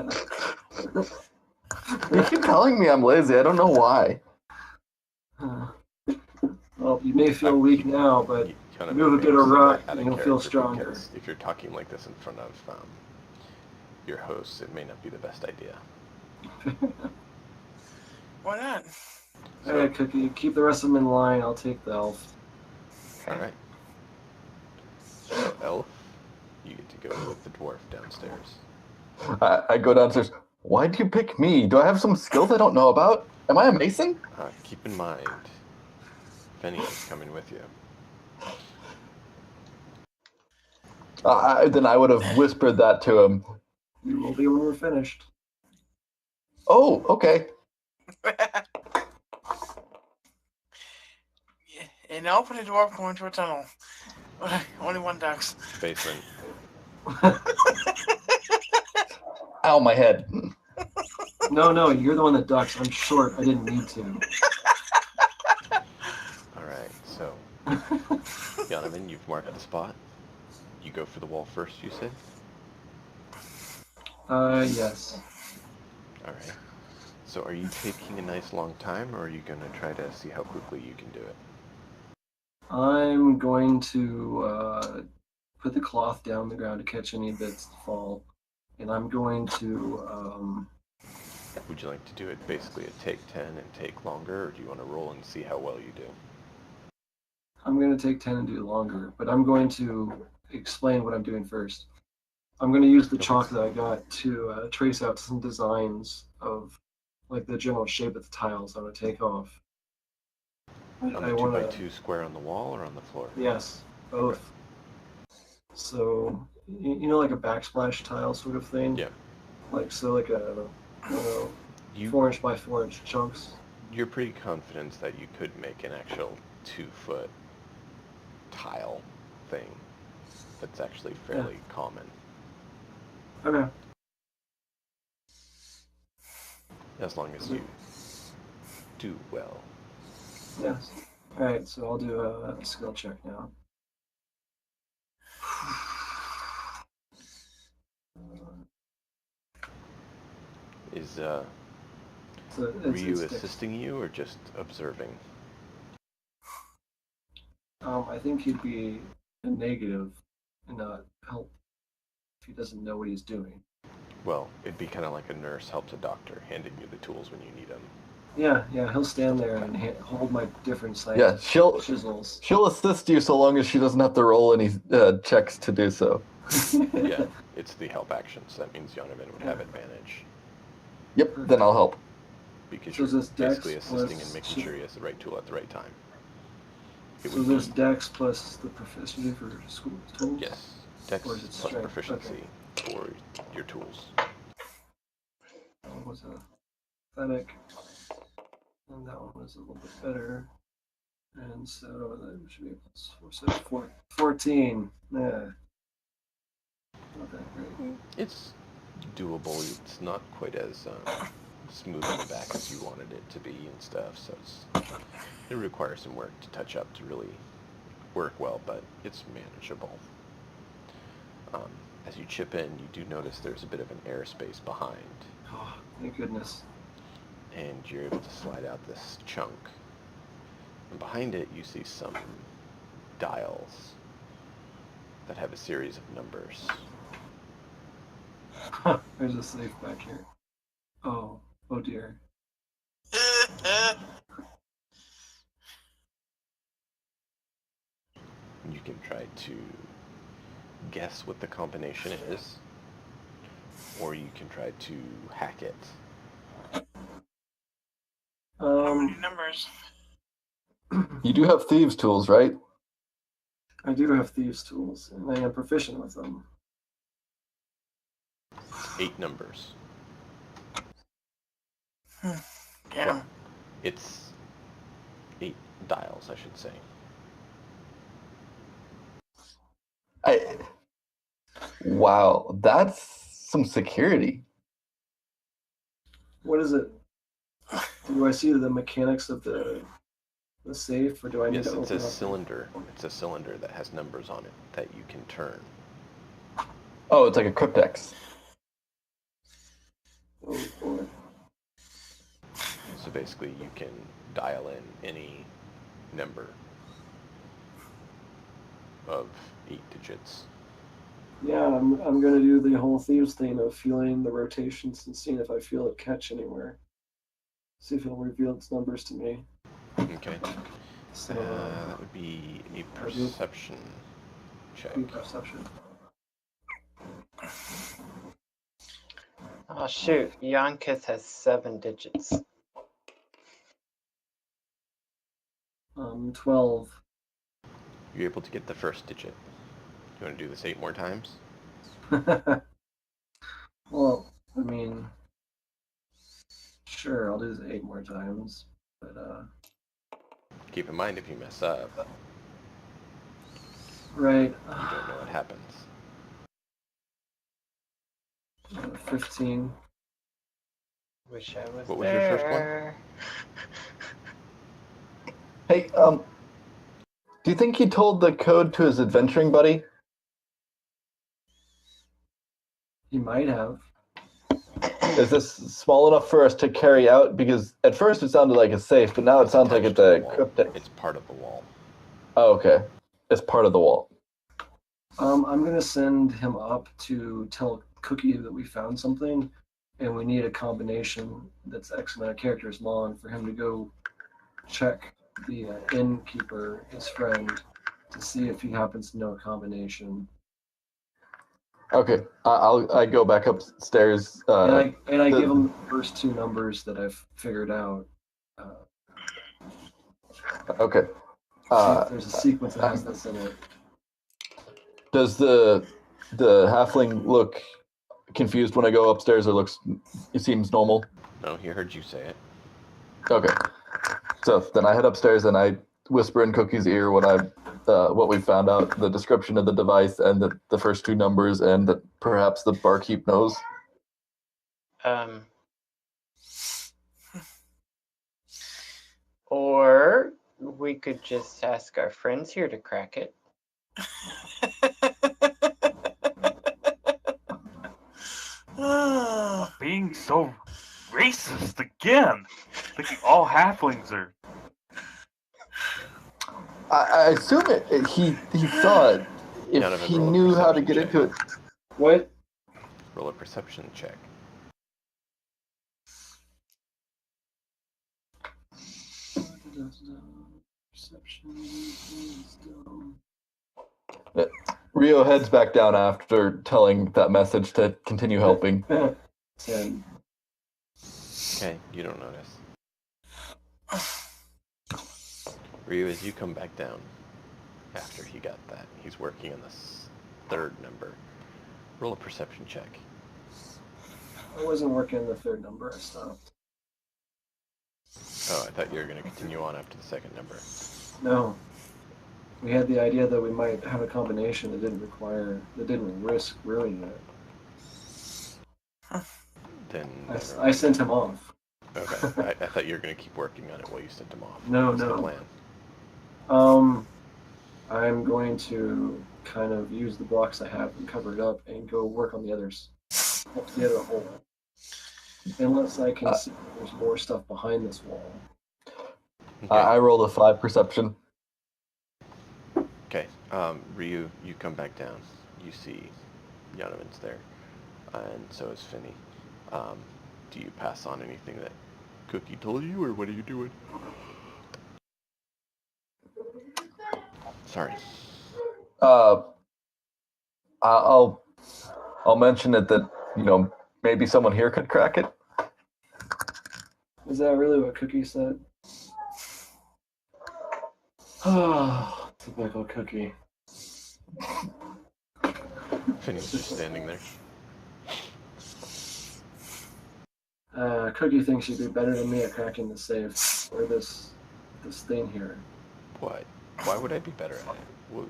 keep telling me I'm lazy. I don't know why. Well, you may feel weak now, but move a bit of rock and you'll feel stronger. If you're talking like this in front of your hosts, it may not be the best idea. Why not? Alright, Cookie, keep the rest of them in line. I'll take the elf. Alright. So, elf, you get to go with the dwarf downstairs. I go downstairs. Why do you pick me? Do I have some skills I don't know about? Am I a mason? Keep in mind, Benny is coming with you. Then I would have whispered that to him. You will be when we're finished. Oh, okay. An elf and a dwarf go into a tunnel. Only one ducks. Basement. Ow, my head. No, you're the one that ducks. I'm short. I didn't need to. Alright, so, Donovan, you've marked the spot. You go for the wall first, you said? Yes. Alright. So are you taking a nice long time, or are you going to try to see how quickly you can do it? I'm going to put the cloth down on the ground to catch any bits that fall. And I'm going to... Would you like to do it basically at take 10 and take longer, or do you want to roll and see how well you do? I'm going to take 10 and do longer, but I'm going to explain what I'm doing first. I'm going to use the chalk that I got to trace out some designs of like the general shape of the tiles I'm going to take off. On the 2x2 square on the wall or on the floor? Yes, both. Okay. So, you know, like a backsplash tile sort of thing? Yeah. Like, so like a 4-inch by 4-inch chunks. You're pretty confident that you could make an actual 2-foot tile thing that's actually fairly common. Okay. As long as you do well. Yes. Alright, so I'll do a skill check now. Is Ryu assisting you or just observing? I think he'd be a negative and not help if he doesn't know what he's doing. Well, it'd be kind of like a nurse helps a doctor, handing you the tools when you need them. Yeah, he'll stand there and hold my different sized Yeah, chisels. she'll assist you so long as she doesn't have to roll any checks to do so. Yeah, it's the help action, so that means Yonovan would have advantage. Yep, then I'll help. Because So you're is this Dex basically assisting plus and making sure he has the right tool at the right time. It So would there's be, Dex plus the proficiency for school tools? yes, Dex Or is it plus strength? proficiency for your tools. That was a pathetic. And that one was a little bit better. And so that should be plus 4, so 14. Yeah. Not that great. It's doable. It's not quite as smooth on the back as you wanted it to be and stuff, so it requires some work to touch up to really work well, but it's manageable. As you chip in, you do notice there's a bit of an airspace behind, Oh, thank goodness. and you're able to slide out this chunk. And behind it, you see some dials that have a series of numbers. There's a safe back here. Oh dear. You can try to guess what the combination is, or you can try to hack it. How many numbers? You do have thieves' tools, right? I do have thieves' tools, and I am proficient with them. 8 numbers. Damn. Well, it's 8 dials, I should say. Wow, that's some security. What is it? Do I see the mechanics of the safe, or do I need Yes, to it's open a up? cylinder. It's a cylinder that has numbers on it that you can turn. Oh, it's like a cryptex. Oh boy. So basically, you can dial in any number of 8 digits. Yeah, I'm gonna do the whole thieves thing of feeling the rotations and seeing if I feel it catch anywhere. See if it'll reveal its numbers to me. Okay. So That would be a perception check. be perception. Oh shoot, Yonkis has 7 digits. 12. You're able to get the first digit. You want to do this 8 more times? Well, I mean, sure, I'll do this 8 more times, but Keep in mind, if you mess up, right. you don't know what happens. 15. Wish I was What was there. your first one? Hey, do you think he told the code to his adventuring buddy? He might have. Is this small enough for us to carry out? Because at first it sounded like a safe, but now it sounds like it's a cryptex. It's part of the wall. Oh, okay. It's part of the wall. I'm gonna send him up to tell Cookie that we found something, and we need a combination that's X amount of characters long for him to go check the innkeeper, his friend, to see if he happens to know a combination. Okay, I go back upstairs. And I give him the first 2 numbers that I've figured out. Okay. There's a sequence that has this in it. Does the halfling look confused when I go upstairs, or it seems normal? No, he heard you say it. Okay. So then I head upstairs and I whisper in Cookie's ear what we found out, the description of the device and the first 2 numbers, and that perhaps the barkeep knows. Or we could just ask our friends here to crack it. Being so racist again. Thinking all halflings are. I assume he saw it. If None of it he roll a knew how to perception get check. into it. What? Roll a perception check. Perception, wisdom. Rio heads back down after telling that message to continue helping. 10. Okay, you don't notice. Ryu, as you come back down, after he got that, he's working on this third number. Roll a perception check. I wasn't working on the third number. I stopped. Oh, I thought you were going to continue on after the second number. No. We had the idea that we might have a combination that didn't risk ruining it. Then I sent him off. Okay, I thought you were going to keep working on it while you sent him off. No, What's no. the plan? I'm going to kind of use the blocks I have and cover it up and go work on the others. The other hole. Unless I can see there's more stuff behind this wall. Okay. I rolled a 5 perception. Okay, Ryu, you come back down. You see Yanoman's there, and so is Finny. Do you pass on anything that Cookie told you, or what are you doing? Sorry. I'll mention it that, maybe someone here could crack it. Is that really what Cookie said? Oh, typical Cookie. Finny's just standing there. Cookie thinks she'd be better than me at cracking the safe, or this thing here. What? Why would I be better at it?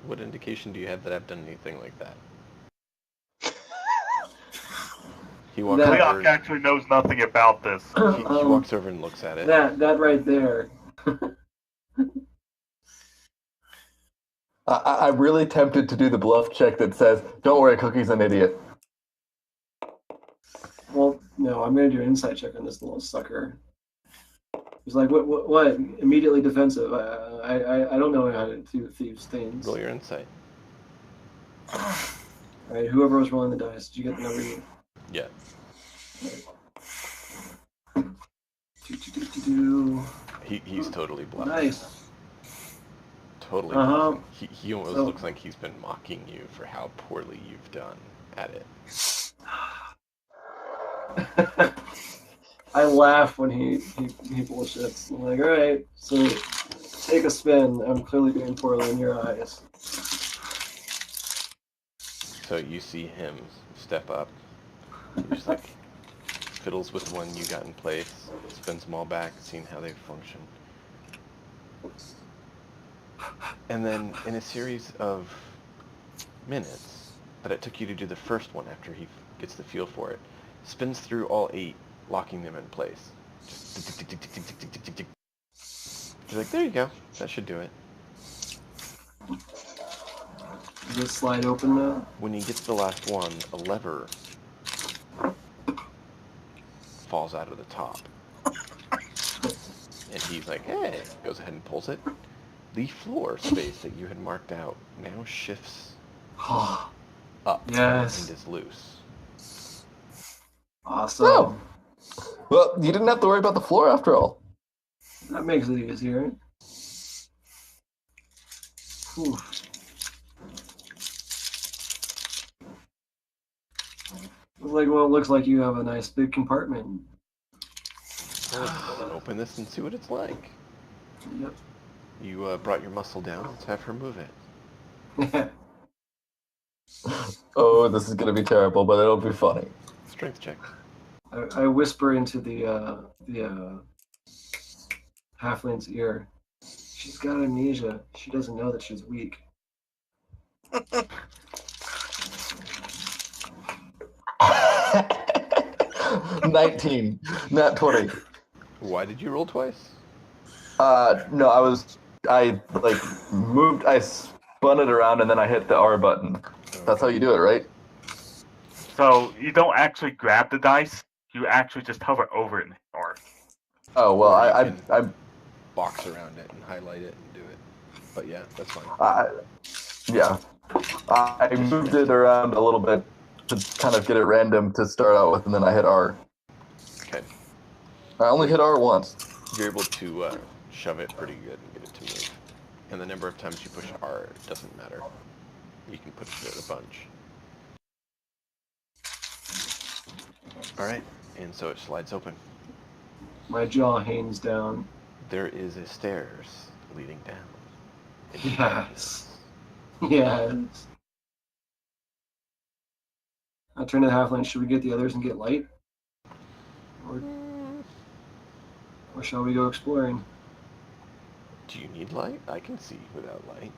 What indication do you have that I've done anything like that? He walks That- over. Leok actually knows nothing about this. He walks over and looks at it. That right there. I'm really tempted to do the bluff check that says, "Don't worry, Cookie's an idiot." Well, no, I'm gonna do an insight check on this little sucker. He's like, what? Immediately defensive. I don't know how to do thieves things. Roll your insight. All right, whoever was rolling the dice, did you get the number? Yeah. He's totally bluffing. Nice. Totally Uh-huh. bluffing. He almost So- looks like he's been mocking you for how poorly you've done at it. I laugh when he bullshits. I'm like, all right, so take a spin. I'm clearly doing poorly in your eyes. So you see him step up. He just like fiddles with the one you got in place, spins them all back, seeing how they function. And then in a series of minutes that it took you to do the first one after he gets the feel for it, spins through all 8, locking them in place. Just tick, tick, tick, tick, tick, tick, tick, tick, tick. You're like, there you go. That should do it. Does this slide open now? When he gets to the last one, a lever falls out of the top. And he's like, hey, goes ahead and pulls it. The floor space that you had marked out now shifts up Yes. and is loose. Awesome. Oh. Well, you didn't have to worry about the floor after all. That makes it easier. Whew. It looks like you have a nice big compartment. Well, open this and see what it's like. Yep. You brought your muscle down. Let's have her move it. Oh, this is gonna be terrible, but it'll be funny. Strength check. I whisper into the halfling's ear. She's got amnesia. She doesn't know that she's weak. 19, not 20. Why did you roll twice? No, I moved, I spun it around and then I hit the R button. That's how you do it, right? So you don't actually grab the dice. You actually just hover over it and or Oh, well, Or you I Box around it and highlight it and do it. But yeah, that's fine. yeah. I moved it around a little bit to kind of get it random to start out with, and then I hit R. Okay. I only hit R once. You're able to shove it pretty good and get it to move. And the number of times you push R doesn't matter. You can push it a bunch. Alright, and so it slides open. My jaw hangs down. There is a stairs leading down. Yes. Yes. I turn to the halfling. Should we get the others and get light? Or shall we go exploring? Do you need light? I can see without light.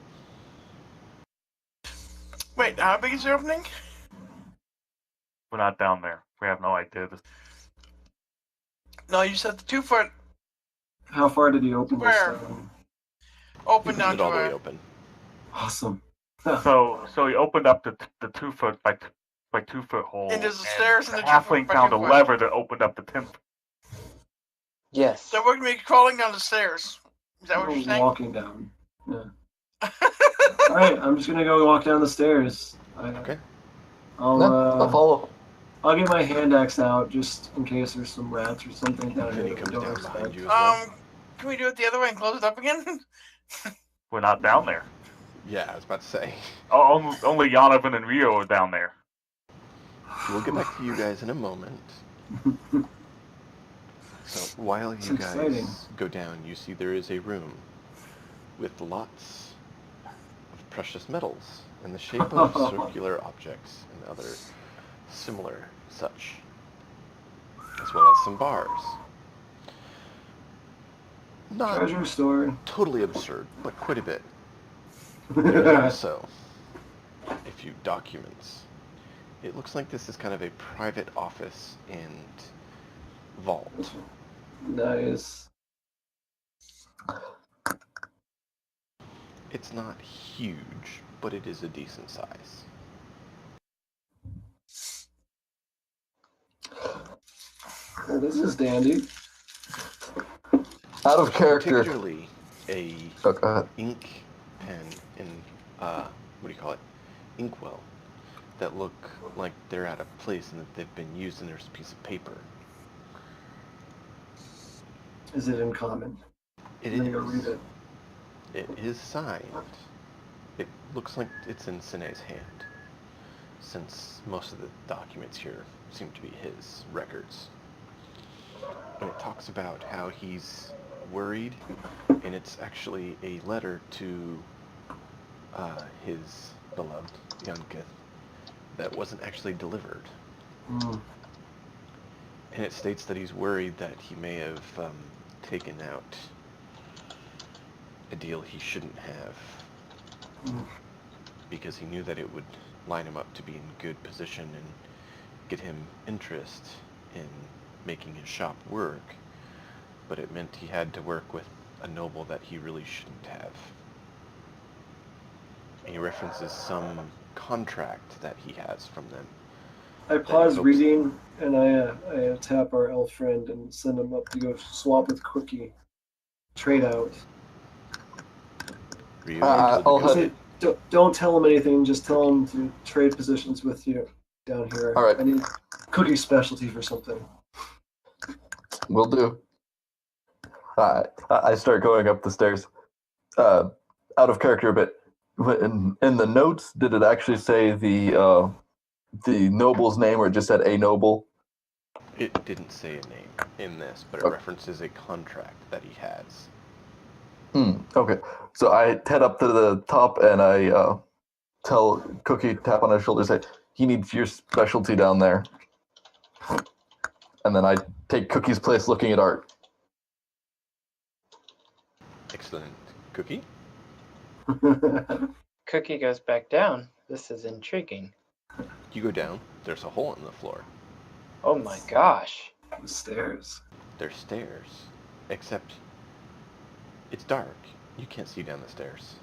Wait, how big is the opening? We're not down there. We have no idea. No, you said the 2 foot How far did you open this? Where? Open You down it all the way to open. Awesome. So he opened up the 2 foot by 2 foot hole. And there's the stairs and the 2 foot halfling by found 2 a foot. lever that opened up the 10 foot. Yes. So we're gonna be crawling down the stairs. Is that what you're saying? Walking down. Yeah. All right, I'm just gonna go walk down the stairs. Okay. I'll I'll follow. I'll get my hand axe out just in case there's some rats or something down Then here he that we comes don't down expect. behind you as well. Can we do it the other way and close it up again? We're not down there. Yeah, I was about to say. Only Yanovan and Rio are down there. We'll get back to you guys in a moment. So while you It's guys exciting. go down, you see there is a room with lots of precious metals in the shape of circular objects and other similar such, as well as some bars. Not Treasure store. totally absurd, but quite a bit. There's also a few documents. It looks like this is kind of a private office and vault. Nice. It's not huge, but it is a decent size. Well, this is dandy. Out of character. Particularly a Oh, go ahead. ink pen and what do you call it? Inkwell that look like they're out of place and that they've been used, and there's a piece of paper. Is it in common? It I'm gonna go read is. it. It is signed. It looks like it's in Sine's hand, since most of the documents here seem to be his records. And it talks about how he's worried, and it's actually a letter to his beloved Yonkith that wasn't actually delivered. Mm. And it states that he's worried that he may have taken out a deal he shouldn't have, because he knew that it would line him up to be in good position and get him interest in making his shop work, but it meant he had to work with a noble that he really shouldn't have. And he references some contract that he has from them. I pause hopes- reading and I tap our elf friend and send him up to go swap with Cookie. Trade out. Ryu, I'll go head- ahead. Don't tell him anything. Just tell him to trade positions with you down here. All right. I need Cookie's specialty for something. Will do. I start going up the stairs. Out of character a bit. In the notes, did it actually say the noble's name, or it just said a noble? It didn't say a name in this, but it Okay. references a contract that he has. Okay. So I head up to the top and I tell Cookie, tap on his shoulder, say, he needs your specialty down there. And then I take Cookie's place looking at art. Excellent. Cookie? Cookie goes back down. This is intriguing. You go down, there's a hole in the floor. Oh my gosh. The stairs. There's stairs, except it's dark. You can't see down the stairs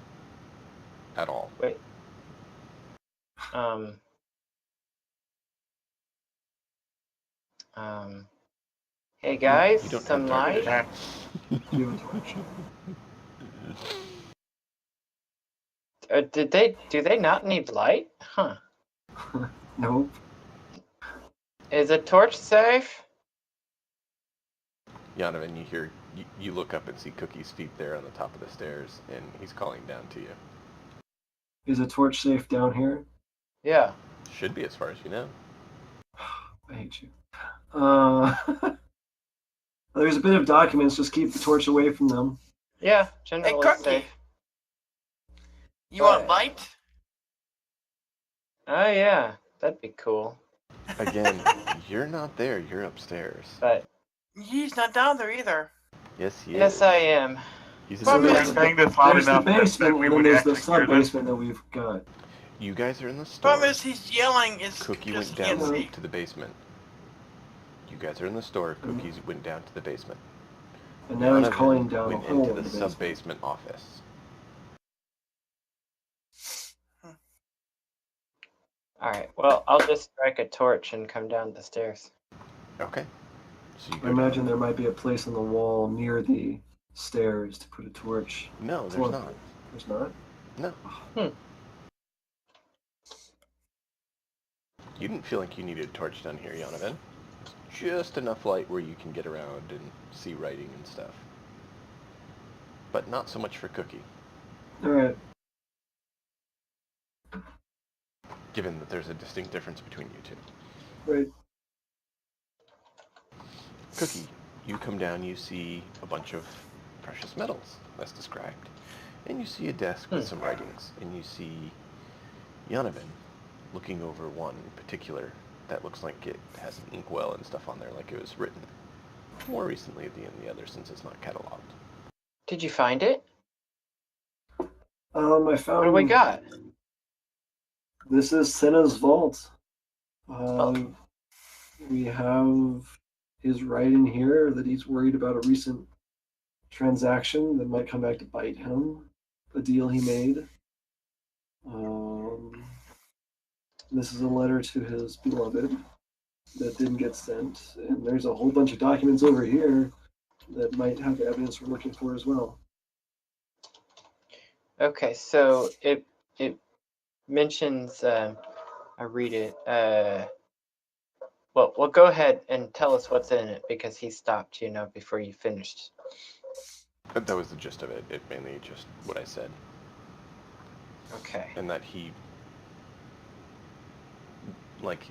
at all. Wait. Hey guys, You don't have some dark light? vision. You have a torch. Do they not need light? Huh. Nope. Is a torch safe? Yanovan, you hear You look up and see Cookie's feet there on the top of the stairs, and he's calling down to you. Is a torch safe down here? Yeah. Should be, as far as you know. I hate you. There's a bit of documents. Just keep the torch away from them. Yeah, Hey, generally Cookie. safe. You want light? Oh yeah, that'd be cool. Again, you're not there. You're upstairs. But He's not down there either. Yes, he yes, is. I am. He's in Well, the Mr. You're basement. saying this loud There's the enough that basement, we and then would there's the actually hear this. sub-basement that we've got. You guys are in the store. Problem is, he's yelling. Is Cookie because went he can't down see. to the basement. You guys are in the store. Cookies went down to the basement. And now he's None of calling it down a went hole into in the the basement. sub-basement office. All right. Well, I'll just strike a torch and come down the stairs. Okay. So you I go imagine down. there might be a place on the wall near the stairs to put a torch. No, there's not. There's not? No. You didn't feel like you needed a torch down here, Yonovan. Just enough light where you can get around and see writing and stuff. But not so much for Cookie, Alright. given that there's a distinct difference between you two. Right. Cookie, you come down, you see a bunch of precious metals, as described. And you see a desk with some writings. And you see Yonovan looking over one in particular that looks like it has an inkwell and stuff on there, like it was written more recently than the other, since it's not cataloged. Did you find it? I What found... do we got? This is Senna's vault. Oh. We have his writing here that he's worried about a recent transaction that might come back to bite him, a deal he made. This is a letter to his beloved that didn't get sent, and there's a whole bunch of documents over here that might have the evidence we're looking for as well. Okay, so it mentions. I read it. Well, go ahead and tell us what's in it because he stopped, before you finished. But that was the gist of it. It mainly just what I said. Okay. And that he, like,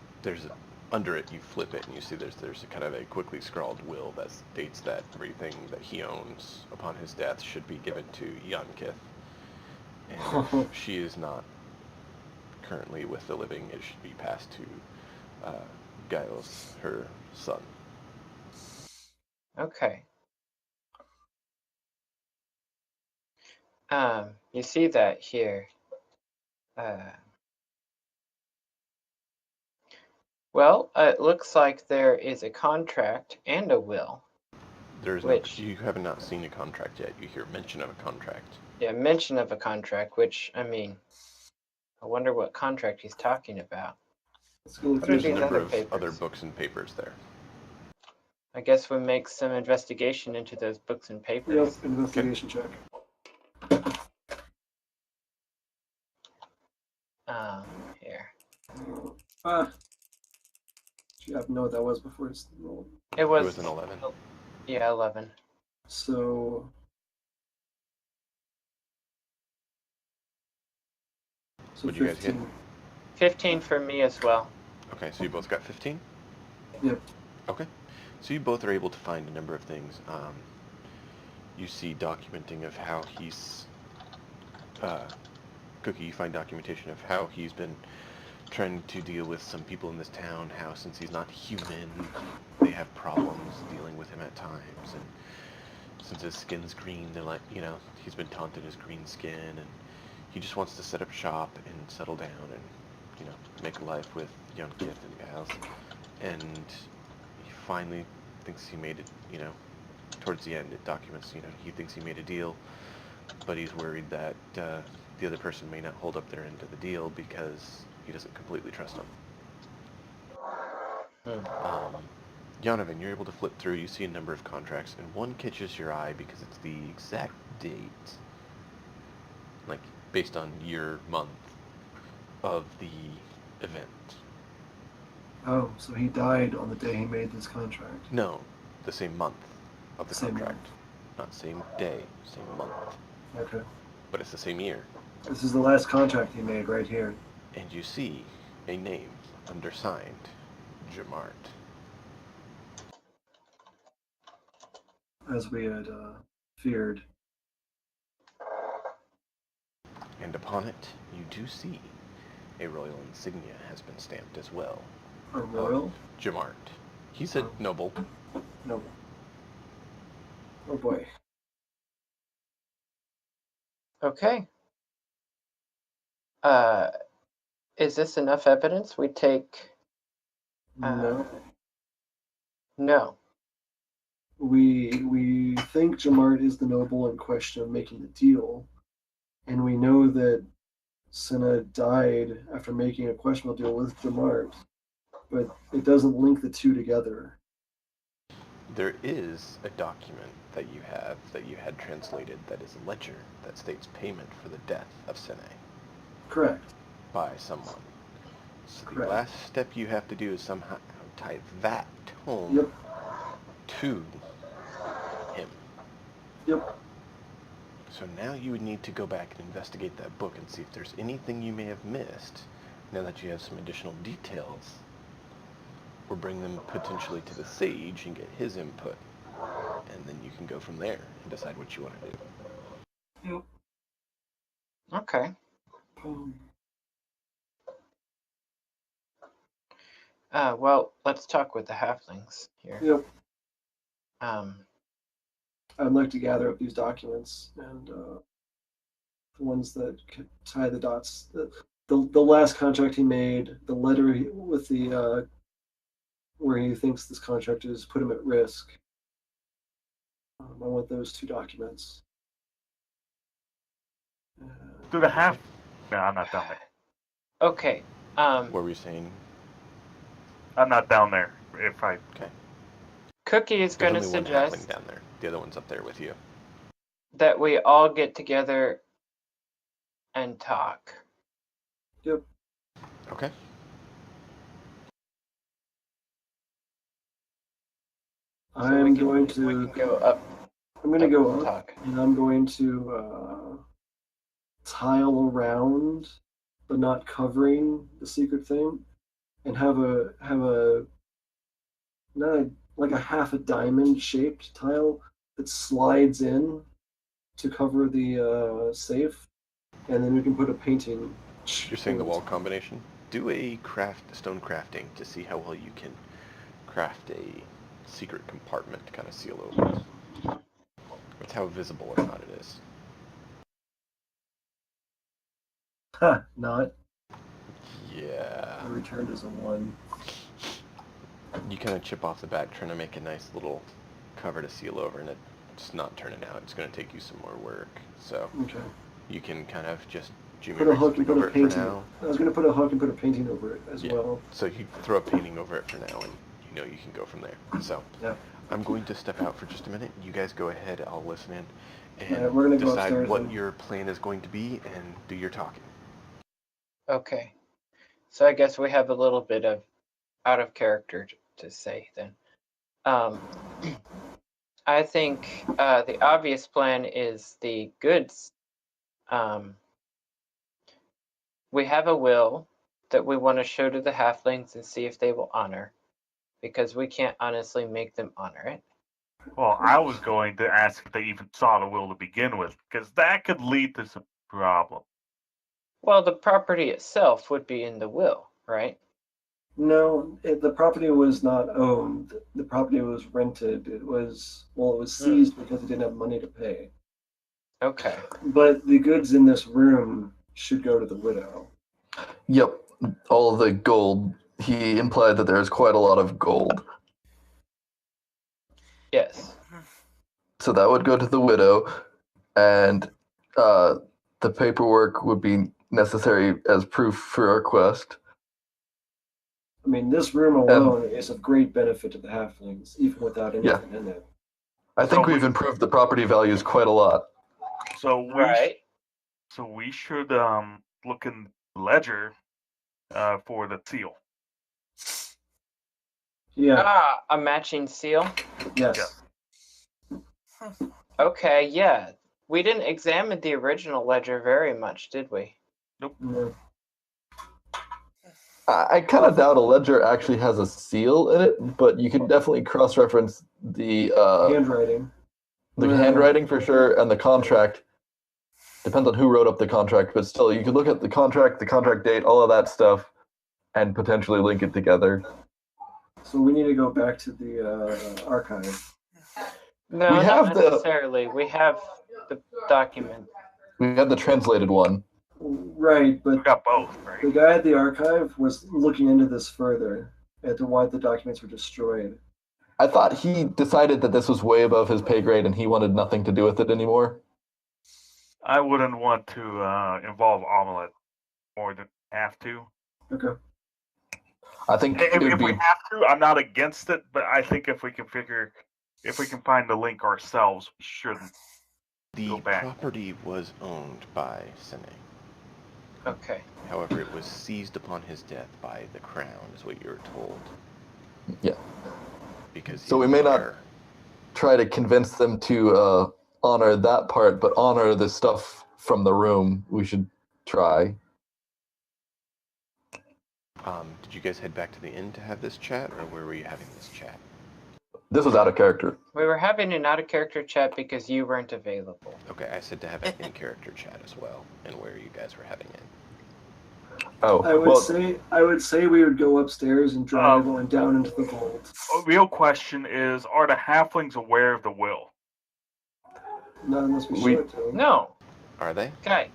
under it, you flip it and you see there's a kind of a quickly scrawled will that states that everything that he owns upon his death should be given to Yonkith. And if she is not currently with the living, it should be passed to Giles, her son. Okay. You see that here. Well, it looks like there is a contract and a will. You have not seen a contract yet. You hear mention of a contract. Yeah, mention of a contract, which, I mean, I wonder what contract he's talking about. Let's go What are through There's a these number other of papers? other books and papers there. I guess we make some investigation into those books and papers. Yep, investigation check. Here. You have to know what that was before it's rolled. It was, It was an 11. Yeah, 11. So What'd you guys get? 15. 15 for me as well. Okay, so you both got 15? Yep. Okay. So you both are able to find a number of things. You see documenting of how he's... Cookie, you find documentation of how he's been trying to deal with some people in this town, how since he's not human, they have problems dealing with him at times, and since his skin's green, they're like, he's been taunted his green skin, and he just wants to set up shop and settle down and, make a life with young kids and gals. And he finally thinks he made it, towards the end, it documents, he thinks he made a deal, but he's worried that the other person may not hold up their end of the deal because he doesn't completely trust them. Yonovan, you're able to flip through, you see a number of contracts, and one catches your eye because it's the exact date, like, based on year, month, of the event. Oh, so he died on the day he made this contract. No, the same month of the Same contract. Not same day, same month, Okay. but it's the same year. This is the last contract he made right here. And you see a name undersigned, Jamart. As we had feared. And upon it, you do see a royal insignia has been stamped as well. A royal? Jamart. He said noble. No. Oh boy. Okay. Is this enough evidence? We take... No. No. We think Jamart is the noble in question of making the deal, and we know that Senna died after making a questionable deal with Jamart, but it doesn't link the two together. There is a document that you had translated that is a ledger that states payment for the death of Sene Correct. by someone. So the Correct. last step you have to do is somehow tie that tome Yep. to him. Yep. So now you would need to go back and investigate that book and see if there's anything you may have missed, now that you have some additional details, or bring them potentially to the sage and get his input. And then you can go from there and decide what you want to do. Yep. Okay. Well, let's talk with the halflings here. Yep. Um, I'd like to gather up these documents and the ones that could tie the dots. The last contract he made, the letter with the where he thinks this contract has put him at risk. I want those two documents. Do the half? No, I'm not down there. okay. What were you saying? I'm not down there. If I Okay. Cookie is going to There's only one suggest halfling down there. The other one's up there with you. that we all get together and talk. Yep. Okay. I'm going We to can go up. I'm going to go and up, talk. and I'm going to tile around, but not covering the secret thing, and have a not like a half a diamond shaped tile that slides in to cover the safe, and then we can put a painting. You're saying the over wall top. combination? Do a stone crafting to see how well you can craft a secret compartment to kind of seal over. With how visible or not it is. Ha! Not. Yeah. I returned as a 1. You kind of chip off the back, trying to make a nice little cover to seal over, and it's not turning out. It's going to take you some more work. So Okay. you can kind of just Put a hook and put over a it for painting. now. I was going to put a hook and put a painting over it as well. So you throw a painting over it for now, and you know you can go from there. So Yeah. I'm going to step out for just a minute. You guys go ahead. I'll listen in and Alright, we're gonna go decide upstairs what then. your plan is going to be and do your talking. Okay. So I guess we have a little bit of out of character to say then. I think the obvious plan is the goods. We have a will that we want to show to the halflings and see if they will honor, because we can't honestly make them honor it. Well, I was going to ask if they even saw the will to begin with, because that could lead to some problem. Well, the property itself would be in the will, right? No, the property was not owned. The property was rented. It was seized because they didn't have money to pay. Okay. But the goods in this room should go to the widow. Yep, all the gold. He implied that there's quite a lot of gold. Yes. So that would go to the widow, and the paperwork would be necessary as proof for our quest. I mean, this room alone is of great benefit to the halflings, even without anything in it. I think So we've improved the property values quite a lot. So we should look in the ledger for the seal. Yeah. A matching seal. Yes. Okay, yeah. We didn't examine the original ledger very much, did we? No. I kind of doubt a ledger actually has a seal in it, but you can definitely cross-reference the Handwriting. handwriting for sure, and the contract. Depends on who wrote up the contract, but still, you could look at the contract date, all of that stuff, and potentially link it together. So we need to go back to the archive. No, We not have the- necessarily. We have the document. We had the translated one. Right, We but got both, right? the guy at the archive was looking into this further as to why the documents were destroyed. I thought he decided that this was way above his pay grade and he wanted nothing to do with it anymore. I wouldn't want to involve Omelette more than have to. Okay. I think If, it would if we be. have to, I'm not against it, but I think if we can find the link ourselves, we shouldn't. The Go back. property was owned by Sene. Okay. However, it was seized upon his death by the crown, is what you're told. Yeah. Because So we may not try to convince them to honor that part, but honor the stuff from the room. We should try. Did you guys head back to the inn to have this chat, or where were you having this chat? This was out of character. We were having an out-of-character chat because you weren't available. Okay, I said to have an in-character chat as well, and where you guys were having it. Oh, I would say we would go upstairs and drag Um, everyone down into the vault. A real question is, are the halflings aware of the will? Not unless we We- show it to them. No. Are they? Okay.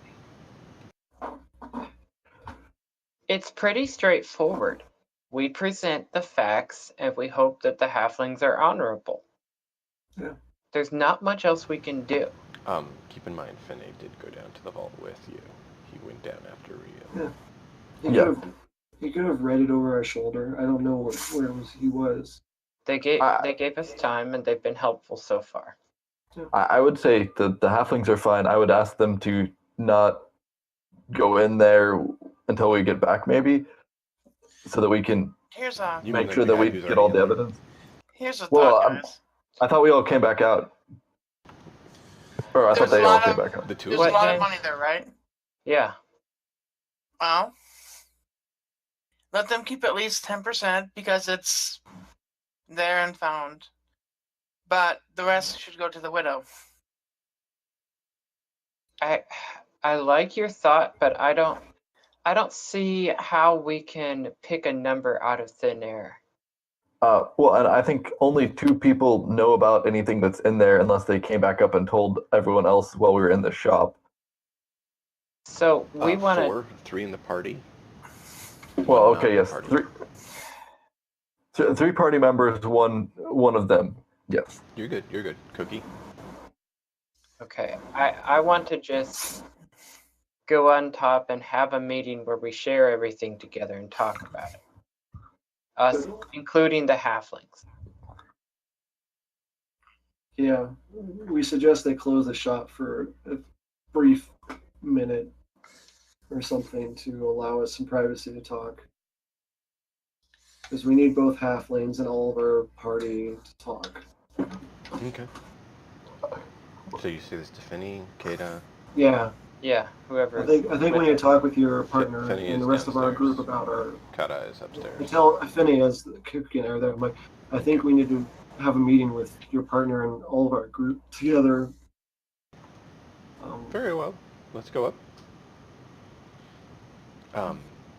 It's pretty straightforward. We present the facts and we hope that the halflings are honorable. Yeah. There's not much else we can do. Keep in mind, Finne did go down to the vault with you. He went down after Rio. Yeah. Yeah. He could have read it over our shoulder. I don't know where he was. They gave us time and they've been helpful so far. I would say that the halflings are fine. I would ask them to not go in there until we get back, maybe, so that we can Here's a You make mean sure like the that we guy who's get all already the in there? evidence. here's a Well, thought, guys. I thought we all came back out. Or I thought There's they a all lot came of- back out. The two There's of a us? lot James? of money there, right? Yeah. Well, let them keep at least 10% because it's there and found. But the rest should go to the widow. I like your thought, but I don't see how we can pick a number out of thin air. Well, and I think only 2 people know about anything that's in there unless they came back up and told everyone else while we were in the shop. So we want to. 4, 3 in the party. Well, One okay, not yes, in the party. 3 party members, one of them. Yes. You're good. Cookie. Okay, I want to just go on top and have a meeting where we share everything together and talk about it. Us, including the halflings. Yeah. We suggest they close the shop for a brief minute or something to allow us some privacy to talk. Because we need both halflings and all of our party to talk. Okay. So you say this to Finny, Kata? Yeah. Yeah, whoever. I think we need to talk with your partner Finny and is the rest of our downstairs. group about our. Kata is upstairs. I tell Finny as the cookie and I are there. I'm like, I think we need to have a meeting with your partner and all of our group together. Very well. Let's go up.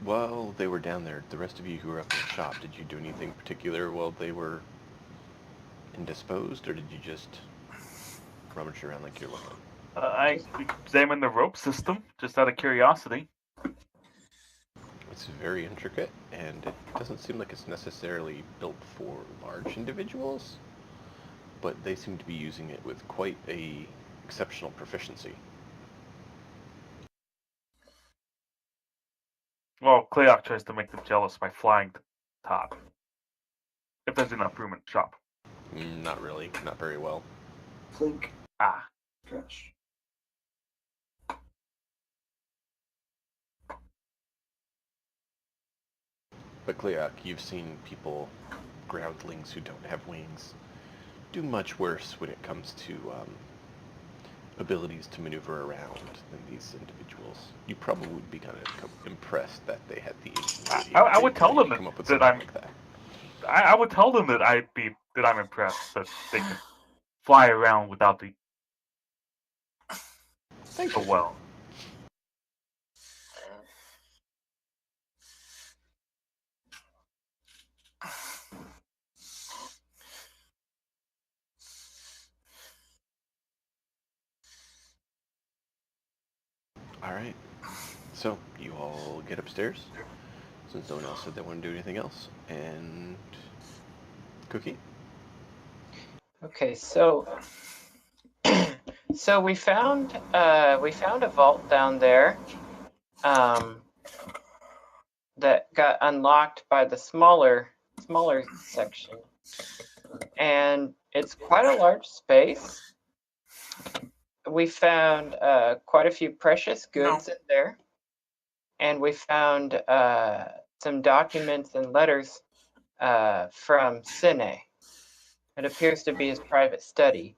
While they were down there, the rest of you who were up in the shop, did you do anything particular while they were indisposed, or did you just rummage around like you're looking? I examined the rope system just out of curiosity. It's very intricate, and it doesn't seem like it's necessarily built for large individuals, but they seem to be using it with quite a exceptional proficiency. Well, Cleoc tries to make them jealous by flying to the top. If there's enough room in the shop. Not really. Not very well. Clink. Ah. Trash. But Cleoc, you've seen people, groundlings who don't have wings, do much worse when it comes to abilities to maneuver around than these individuals. You probably would be kind of impressed that they had the ingenuity. I would tell them to come up with that something I'm. like that. I would tell them that I'm impressed that they can fly around without the. Thank So you. well. All right. So you all get upstairs, since no one else said they wanted to do anything else. And Cookie. Okay, so so we found a vault down there that got unlocked by the smaller section, and it's quite a large space. We found quite a few precious goods in there, and we found some documents and letters from Sine. It appears to be his private study.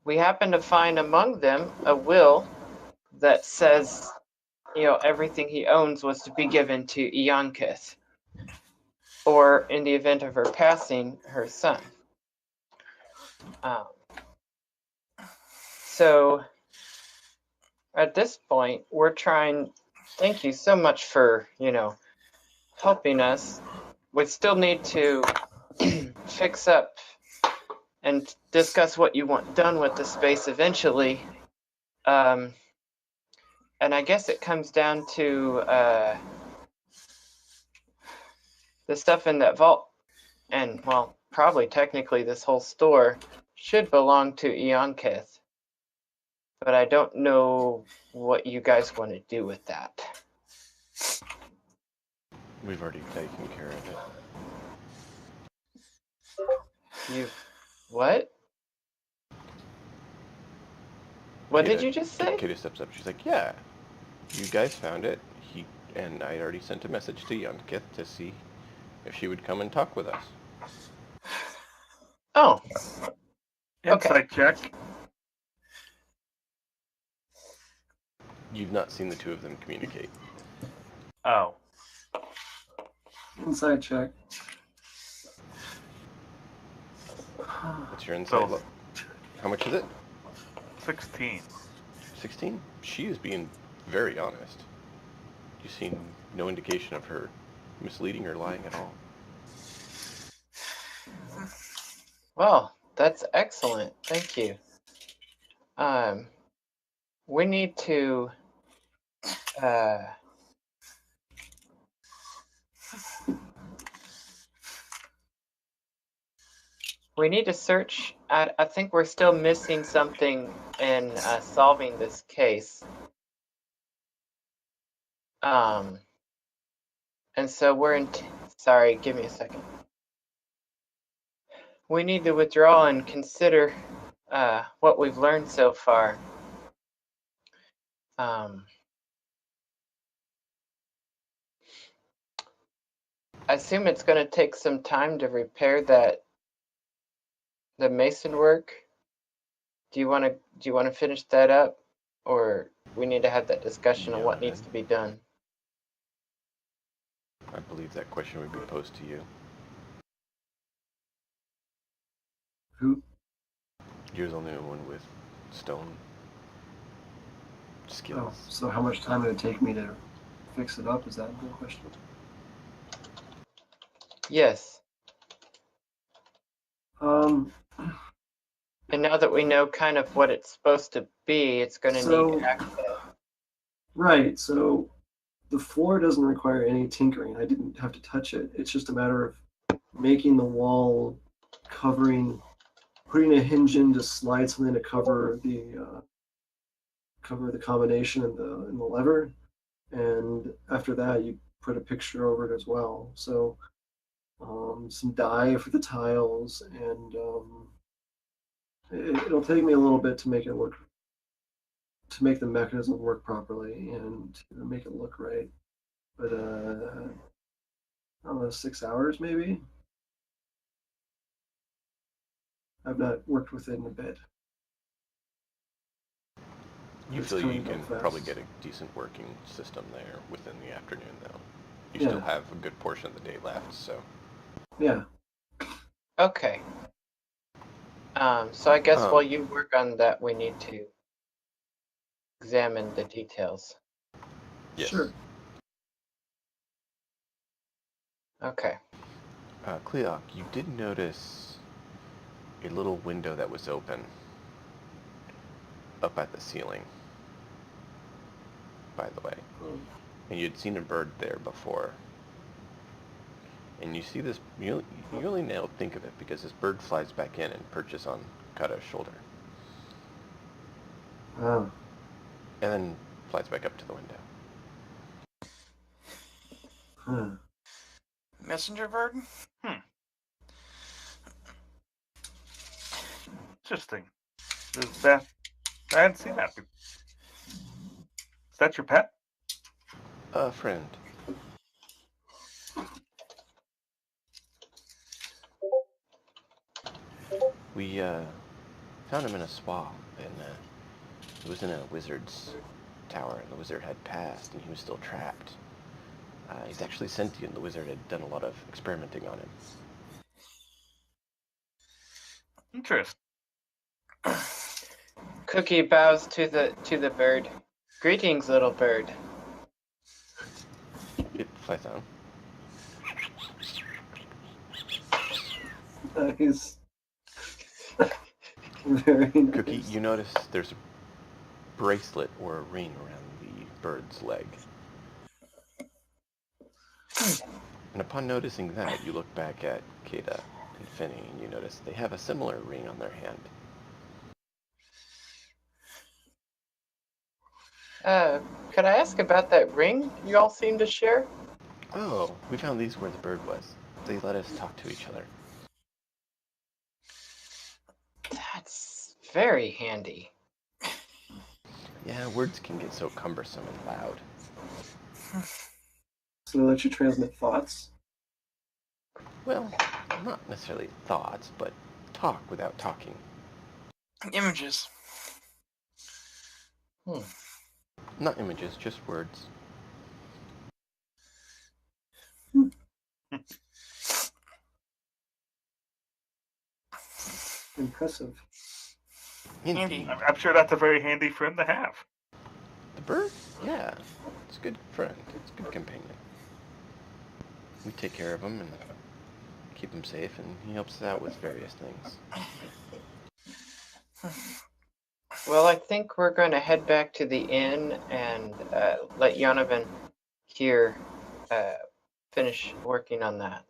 We happened to find among them a will that says, everything he owns was to be given to Iankith, or in the event of her passing, her son. So at this point, we're trying. Thank you so much for helping us. We still need to fix up and discuss what you want done with the space eventually. And I guess it comes down to the stuff in that vault. And, well, probably technically this whole store should belong to Eonkith. But I don't know what you guys want to do with that. We've already taken care of it. What? What Kata, did you just say? Kata steps up. She's like, yeah, you guys found it. And I already sent a message to Yonkith to see if she would come and talk with us. Oh. Insight check. You've not seen the two of them communicate. Oh. Inside check. What's your insight? So, how much is it? 16. 16? She is being very honest. You've seen no indication of her misleading or lying at all. Well, that's excellent. Thank you. We need to search. I think we're still missing something in solving this case. And so we're in. Sorry, give me a second. We need to withdraw and consider what we've learned so far. I assume it's going to take some time to repair the mason work. Do you want to finish that up, or we need to have that discussion on what needs to be done? I believe that question would be posed to you. Who? You're the only one with stone skills. Oh, so how much time would it take me to fix it up? Is that the question? Yes. And now that we know kind of what it's supposed to be, it's going to need access. Right. So the floor doesn't require any tinkering. I didn't have to touch it. It's just a matter of making the wall, putting a hinge in to slide something to cover the combination in the lever, and after that you put a picture over it as well. So some dye for the tiles, and it'll take me a little bit to make it work, to make the mechanism work properly and to make it look right. But I don't know, 6 hours maybe. I've not worked with it in a bit. You It's feel you coming can back fast. probably get a decent working system there within the afternoon, though. You Yeah. still have a good portion of the day left, so. Yeah. Okay. So I guess Um, while you work on that, we need to examine the details. Yes. Sure. Okay. Cleoc, you did notice a little window that was open up at the ceiling, by the way. And you'd seen a bird there before. And you see this, you only now think of it because this bird flies back in and perches on Kata's shoulder. Oh. And then flies back up to the window. Huh. Messenger bird? Interesting. Is that? I hadn't seen that. Is that your pet? Friend. We, found him in a swamp, and, he was in a wizard's tower, and the wizard had passed, and he was still trapped. He's actually sentient. The wizard had done a lot of experimenting on him. Interesting. Cookie bows to the bird. Greetings, little bird. It flies down. Nice. Very nice. Cookie, you notice there's a bracelet or a ring around the bird's leg. And upon noticing that, you look back at Kata and Finny, and you notice they have a similar ring on their hand. Could I ask about that ring you all seem to share? Oh, we found these where the bird was. They let us talk to each other. That's very handy. Yeah, words can get so cumbersome and loud. So they let you transmit thoughts? Well, not necessarily thoughts, but talk without talking. Images. Not images, just words. Impressive. Indeed. I'm sure that's a very handy friend to have. The bird? Yeah. It's a good friend. It's a good companion. We take care of him and keep him safe, and he helps us out with various things. Well, I think we're going to head back to the inn and let Yonovan here finish working on that.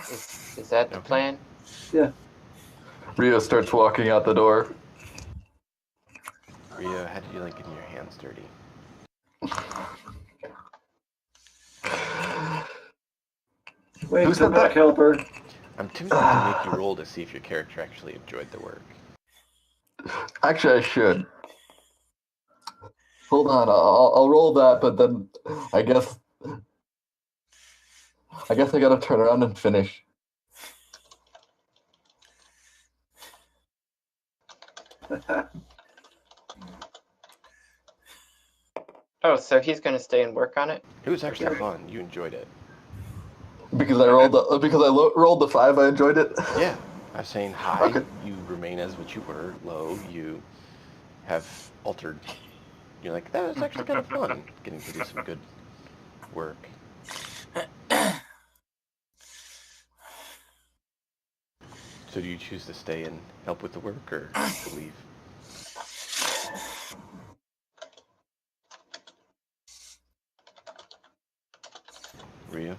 Is that the Okay. plan? Yeah. Rio starts walking out the door. Rio, how did you like getting your hands dirty? Wait, Who come said back, that? helper. I'm tempted to make you roll to see if your character actually enjoyed the work. Actually, I should. Hold on, I'll roll that, but then I guess I gotta turn around and finish. Oh, so he's going to stay and work on it? It was actually fun. You enjoyed it. Because I rolled rolled the 5, I enjoyed it. Yeah. I was saying high, Okay. you remain as what you were. Low, you have altered. You're like, that was actually kind of fun, getting to do some good work. So do you choose to stay and help with the work, or to leave? Rio?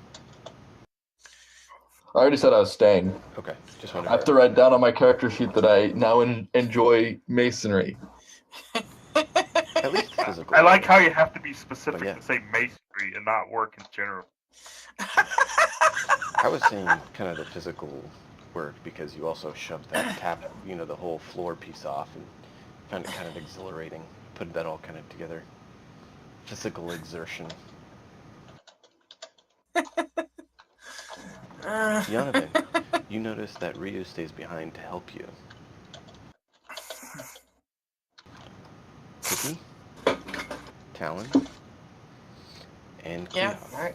I already said I was staying. Okay, just I wondering. have to write down on my character sheet that I now enjoy masonry. At least physical. I like how you have to be specific yeah. to say masonry and not work in general. I was saying kind of the physical work because you also shoved that the whole floor piece off, and found it kind of exhilarating. Put that all kind of together. Physical exertion. Yonovan, you notice that Ryu stays behind to help you. Talon and Yeah. Cleof, All right.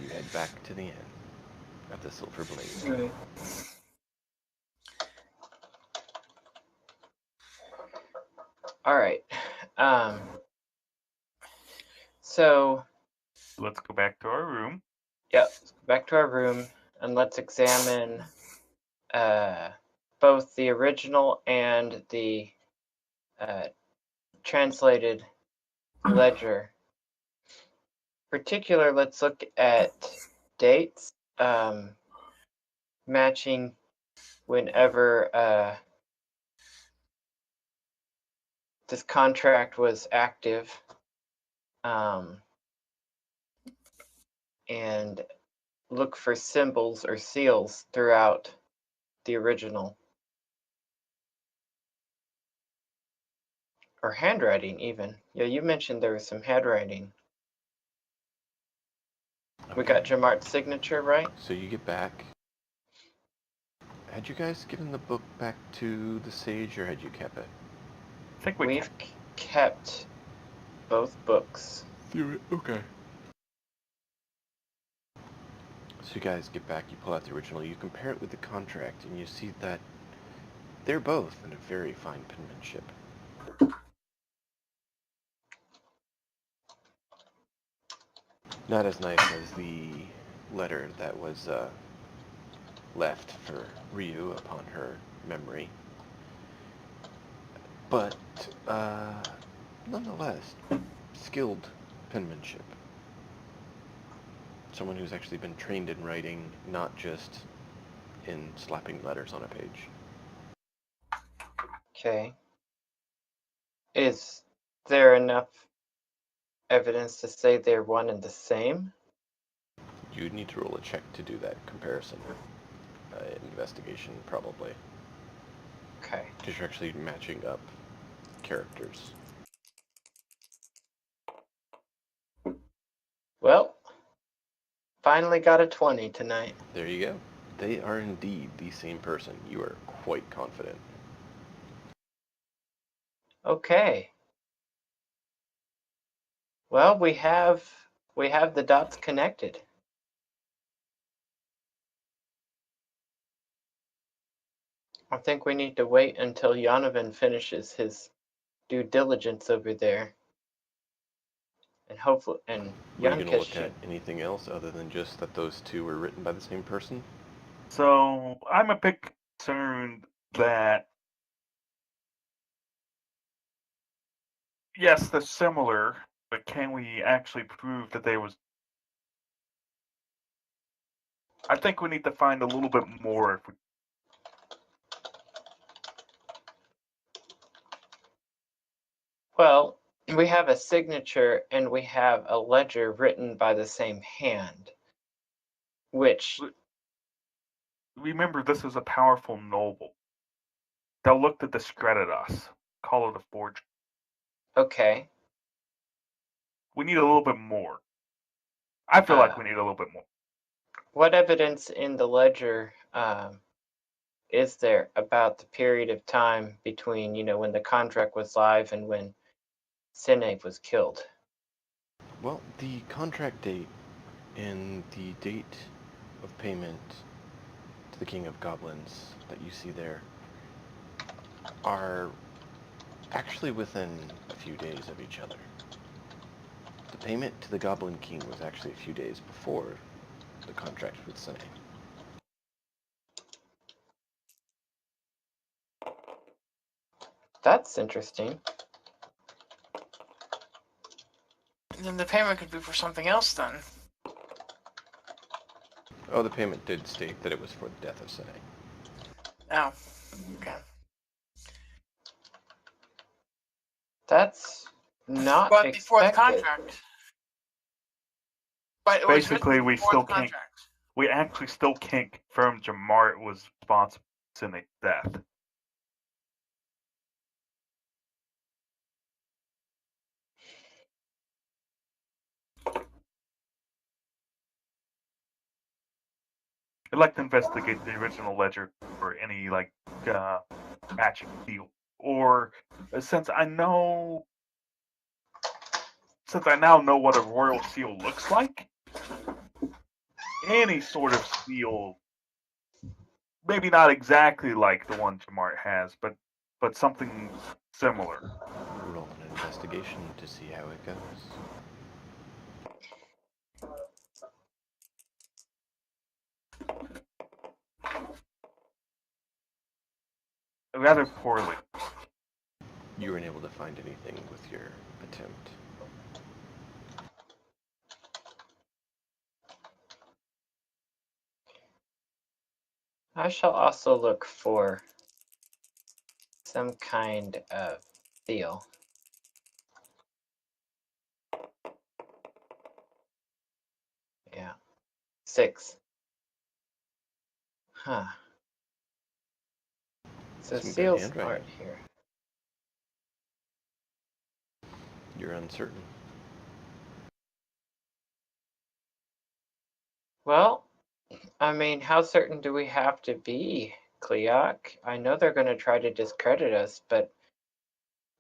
you head back to the inn of the Silver Blade. Right. All right. So, Let's go back to our room. yep, let's go back to our room and let's examine both the original and the translated ledger. Particular, let's look at dates matching whenever this contract was active, and look for symbols or seals throughout the original. Or handwriting, even. Yeah, you mentioned there was some handwriting. We got Jamart's signature, right? So you get back. Had you guys given the book back to the sage, or had you kept it? I think we We've kept both books. Okay. So you guys get back, you pull out the original, you compare it with the contract, and you see that they're both in a very fine penmanship. Not as nice as the letter that was left for Ryu upon her memory. But, nonetheless, skilled penmanship. Someone who's actually been trained in writing, not just in slapping letters on a page. Okay. Is there enough evidence to say they're one and the same? You'd need to roll a check to do that comparison. Investigation, probably. Okay. Because you're actually matching up characters. Well, finally got a 20 tonight. There you go. They are indeed the same person. You are quite confident. Okay. Well, we have the dots connected. I think we need to wait until Yonovan finishes his due diligence over there. And hopefully, and Were you going to Yankesh look at should. anything else other than just that those two were written by the same person? So I'm a bit concerned that yes, they're similar, but can we actually prove that they was? I think we need to find a little bit more. If we... Well, we have a signature and we have a ledger written by the same hand, which, Remember, this is a powerful noble. They'll look to discredit us, call it a forgery. okay. We need a little bit more. I feel like we need a little bit more. What evidence in the ledger is there about the period of time between, when the contract was live and when Sinead was killed? Well, the contract date and the date of payment to the King of Goblins that you see there are actually within a few days of each other. The payment to the Goblin King was actually a few days before the contract with Sine. That's interesting. Then the payment could be for something else then. Oh, the payment did state that it was for the death of Sine. Oh, okay. That's not But before the expected. contract. But it was Basically, written we before still the can't. contract. We actually still can't confirm Jamart was responsible for Sinead's death. I'd like to investigate the original ledger for any matching deal, or since I know since I now know what a royal seal looks like, any sort of seal, maybe not exactly like the one Jamart has, but something similar. Roll an investigation to see how it goes. Rather poorly. You weren't able to find anything with your attempt. I shall also look for some kind of seal. Yeah. 6. Huh. So Some good seals handwriting. aren't here. You're uncertain. Well, I mean, how certain do we have to be, Cleoc? I know they're going to try to discredit us, but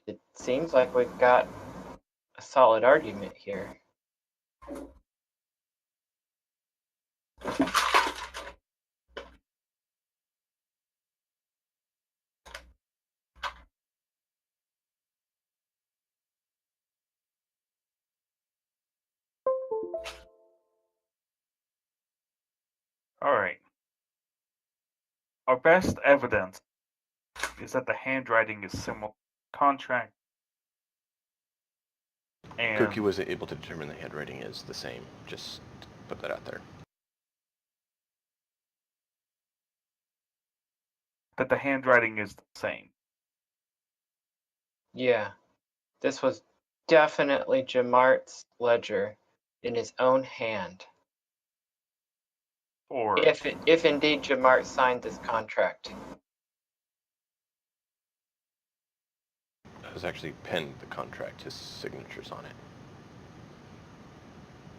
it seems like we've got a solid argument here. Alright. Our best evidence is that the handwriting is similar contract. And Cookie wasn't able to determine the handwriting is the same. Just to put that out there. that the handwriting is the same. Yeah, this was definitely Jamart's ledger in his own hand. Or If indeed Jamart signed this contract. It was actually penned the contract, his signature's on it.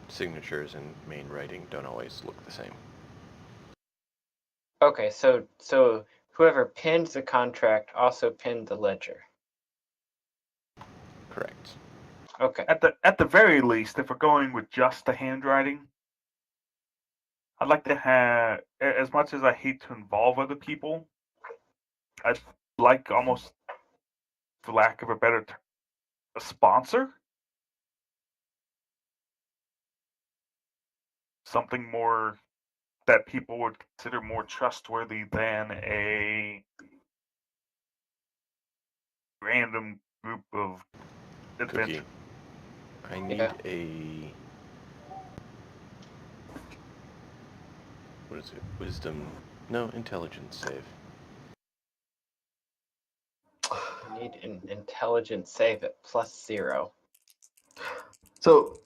Signatures and main writing don't always look the same. Okay, so whoever pinned the contract also pinned the ledger. Correct. Okay. at the very least, if we're going with just the handwriting, I'd like to have, as much as I hate to involve other people, I'd like, almost for lack of a better term, a sponsor. Something more that people would consider more trustworthy than a random group of adventurers. Cookie, I need Yeah. a... What is it? Wisdom? No, intelligence save. I need an intelligence save at +0. So,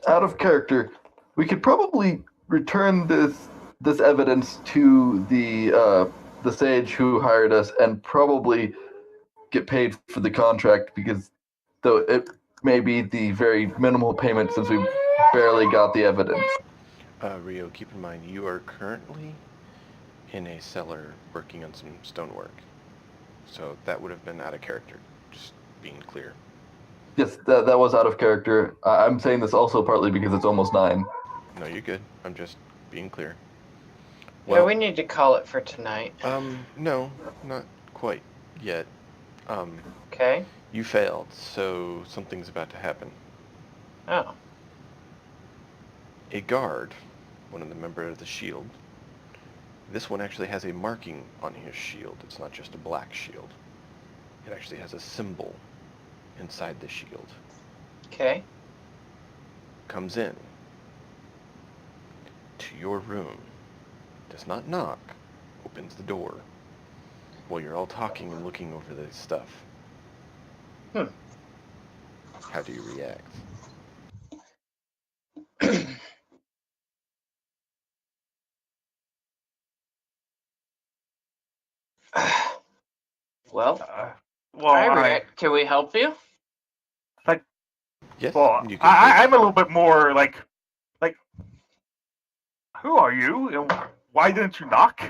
out of character, we could probably return this evidence to the sage who hired us, and probably get paid for the contract, because though it may be the very minimal payment since we barely got the evidence. Rio, keep in mind, you are currently in a cellar working on some stonework. So that would have been out of character, just being clear. Yes, that was out of character. I'm saying this also partly because it's almost 9. No, you're good. I'm just being clear. Yeah, we need to call it for tonight. No, not quite yet. Okay. You failed, so something's about to happen. Oh. A guard, one of the members of the shield, this one actually has a marking on his shield. It's not just a black shield. It actually has a symbol inside the shield. Okay. Comes in to your room, does not knock, opens the door while you're all talking and looking over the stuff. How do you react? Well, Well, hi, Rick. Can we help you? Yes, well, you can I'm a little bit more like, who are you, and why didn't you knock?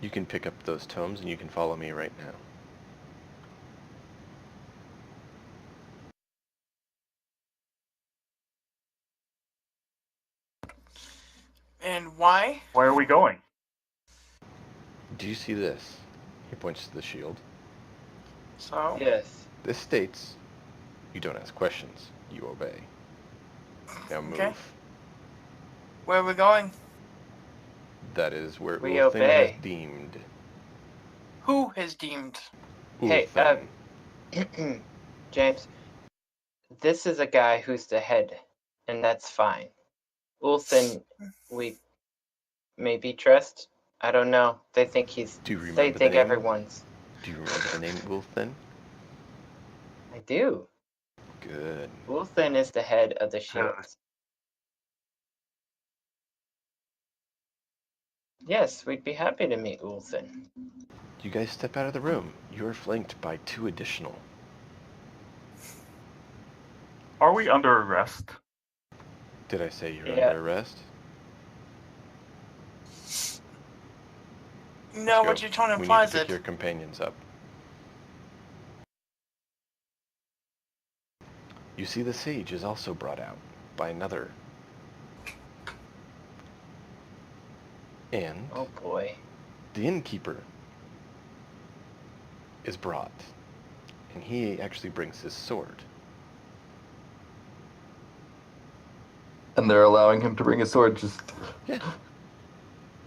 You can pick up those tomes and you can follow me right now. And why? Where are we going? Do you see this? He points to the shield. So? Yes. This states, you don't ask questions, you obey. Now move. Okay. Where are we going? That is where We Ulthin has obey. deemed. Who has deemed? Hey, Ulthin. James, this is a guy who's the head, and that's fine. Ulthin, we maybe trust? I don't know. They think he's. Do you They remember the think name? everyone's. Do you remember the name Ulthin? I do. Good. Ulthin is the head of the shields. Yes, we'd be happy to meet Ulthin. You guys step out of the room. You are flanked by 2 additional. Are we under arrest? Did I say you're Yeah. under arrest? No, Let's what go. your tone We need implies to pick it. your companions up. You see the sage is also brought out by another. And Oh boy. the innkeeper is brought. And he actually brings his sword. And they're allowing him to bring his sword just... Yeah.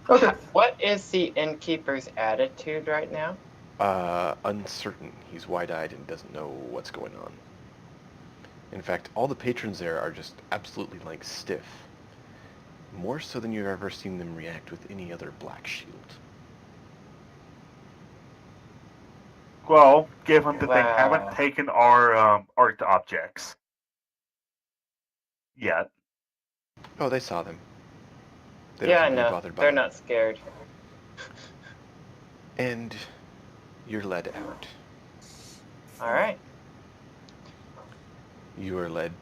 Okay. What is the innkeeper's attitude right now? Uncertain. He's wide-eyed and doesn't know what's going on. In fact, all the patrons there are just absolutely, like, stiff. More so than you've ever seen them react with any other Black Shield. Well, given that they Wow. haven't taken our art objects yet. Oh, they saw them. They Yeah, don't I seem to be know. bothered by They're them. not scared. And you're led out. Alright. You are led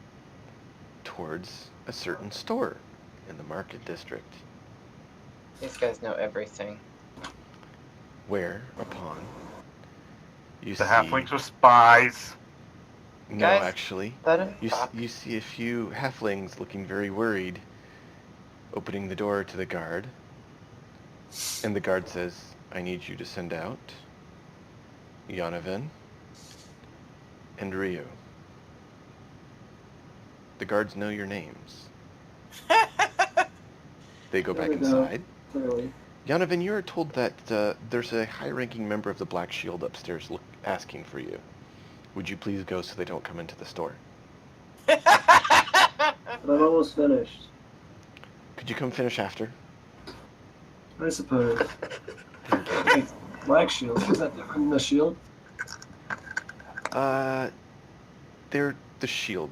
towards a certain store in the market district, These guys know everything. whereupon you The see... halflings are spies. No, Guys, actually, let him you talk. see a few halflings looking very worried, opening the door to the guard, and the guard says, I need you to send out Yonavan and Rio. The guards know your names. They go There back we go. inside. Clearly. Yonavan, you are told that there's a high-ranking member of the Black Shield upstairs asking for you. Would you please go so they don't come into the store? But I'm almost finished. Could you come finish after? I suppose. Thank you. Hey, Black Shield. Is that different than the shield? They're the Shield.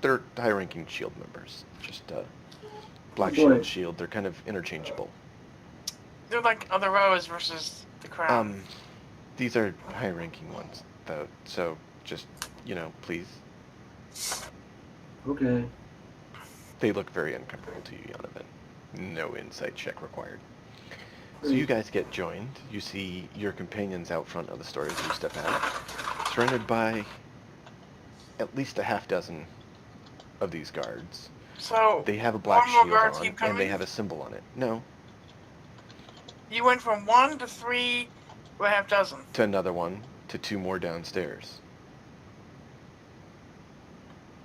They're high-ranking Shield members. Just Black Boy. Shield. They're kind of interchangeable. They're like other rows versus the crown. These are high-ranking ones, though. So just, please. Okay. They look very uncomfortable to you, Yonavan. No insight check required. So you guys get joined. You see your companions out front of the store as you step out, surrounded by at least a half dozen of these guards. So They have a black more shield guards on, keep and they coming? have a symbol on it. No, you went from 1 to 3 to a half dozen. to another one, to 2 more downstairs.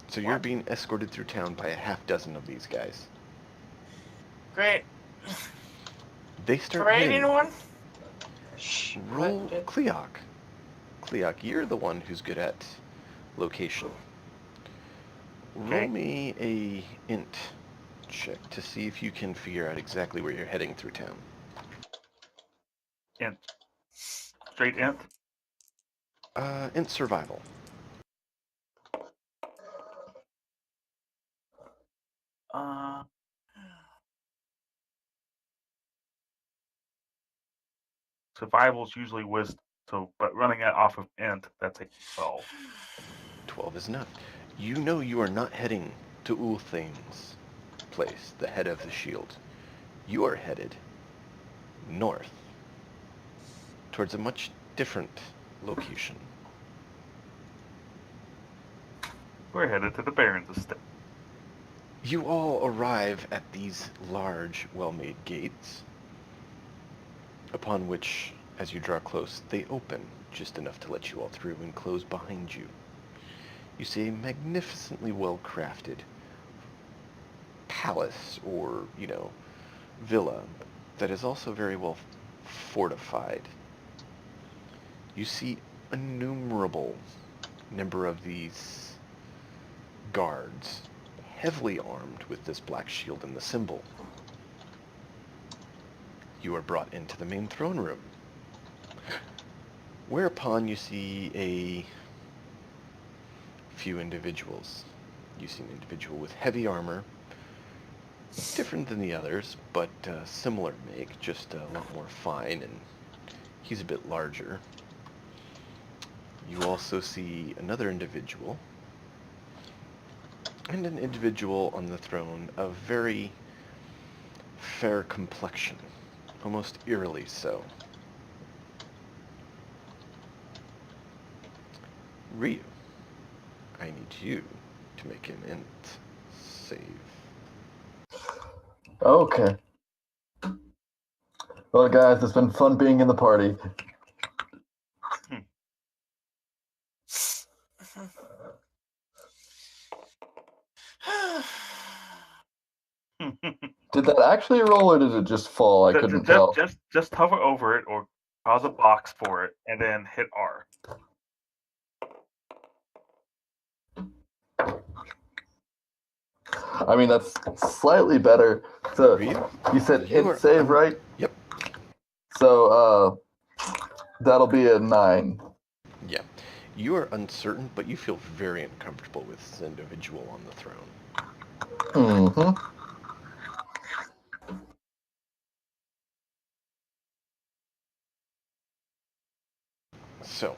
So you're What? being escorted through town by a half dozen of these guys. Great. They start Parade hitting. anyone? Shh. Roll What did- Cleoc. Cleoc, you're the one who's good at location. Okay. Roll me a int check to see if you can figure out exactly where you're heading through town. Int. Straight int. Int survival. Survival's usually wisdom. So, but running it off of int, that's a 12. 12 is enough. You know you are not heading to Ulthane's place, the head of the shield. You are headed north, towards a much different location. We're headed to the Baron's estate. You all arrive at these large, well-made gates, upon which, as you draw close, they open just enough to let you all through and close behind you. You see a magnificently well-crafted palace or, villa that is also very well fortified. You see innumerable number of these guards, heavily armed with this black shield and the symbol. You are brought into the main throne room, whereupon you see a few individuals. You see an individual with heavy armor, different than the others, but similar make, just a lot more fine, and he's a bit larger. You also see another individual, and an individual on the throne of very fair complexion, almost eerily so. Ryu, I need you to make an int save. Okay. Well, guys, it's been fun being in the party. Did that actually roll, or did it just fall? I couldn't tell. Just hover over it or cause a box for it, and then hit R. I mean, that's slightly better. So, Ryu? you said You are int save, right? Yep. So, that'll be a 9. Yeah. You are uncertain, but you feel very uncomfortable with this individual on the throne. Mm-hmm. So,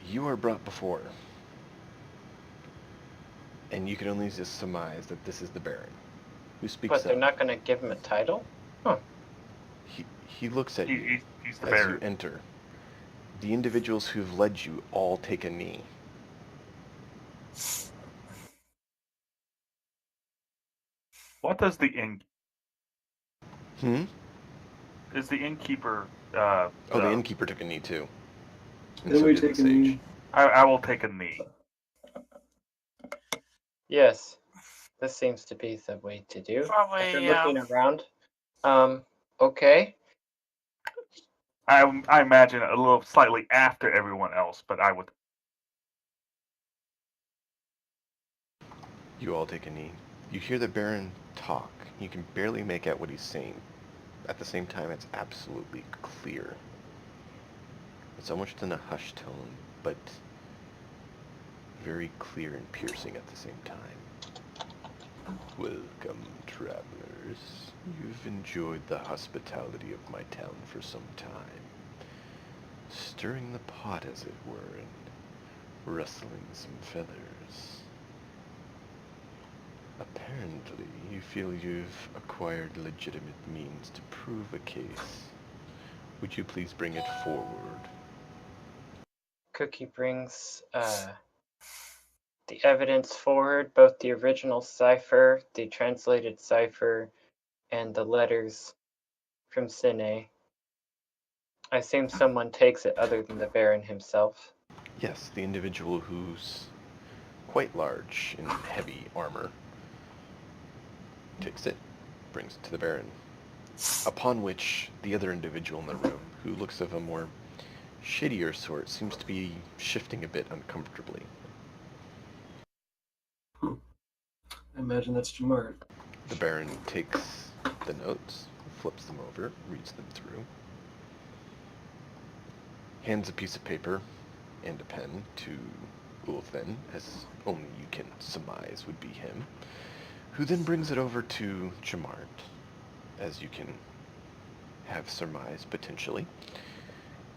you are brought before, and you can only just surmise that this is the Baron, who speaks But they're up. not going to give him a title? Huh. He looks at you He's the as Baron. you enter. The individuals who've led you all take a knee. What does the inn... Is the innkeeper... the innkeeper took a knee too. And Then so we did the take a knee. sage. I will take a knee. Yes. This seems to be the way to do. Probably, After yeah. looking around. Okay. I imagine a little slightly after everyone else, but I would... You all take a knee. You hear the Baron talk. You can barely make out what he's saying. At the same time, it's absolutely clear. It's almost in a hushed tone, but very clear and piercing at the same time. Welcome, travelers. You've enjoyed the hospitality of my town for some time. Stirring the pot, as it were, and rustling some feathers. Apparently, you feel you've acquired legitimate means to prove a case. Would you please bring it forward? Cookie brings the evidence forward, both the original cipher, the translated cipher, and the letters from Sine. I assume someone takes it other than the Baron himself. Yes, the individual who's quite large in heavy armor takes it, brings it to the Baron. Upon which the other individual in the room, who looks of a more shadier sort, seems to be shifting a bit uncomfortably. I imagine that's Jamar. The Baron takes the notes, flips them over, reads them through, hands a piece of paper and a pen to Ulthen, as only you can surmise would be him, who then brings it over to Jamart, as you can have surmise potentially,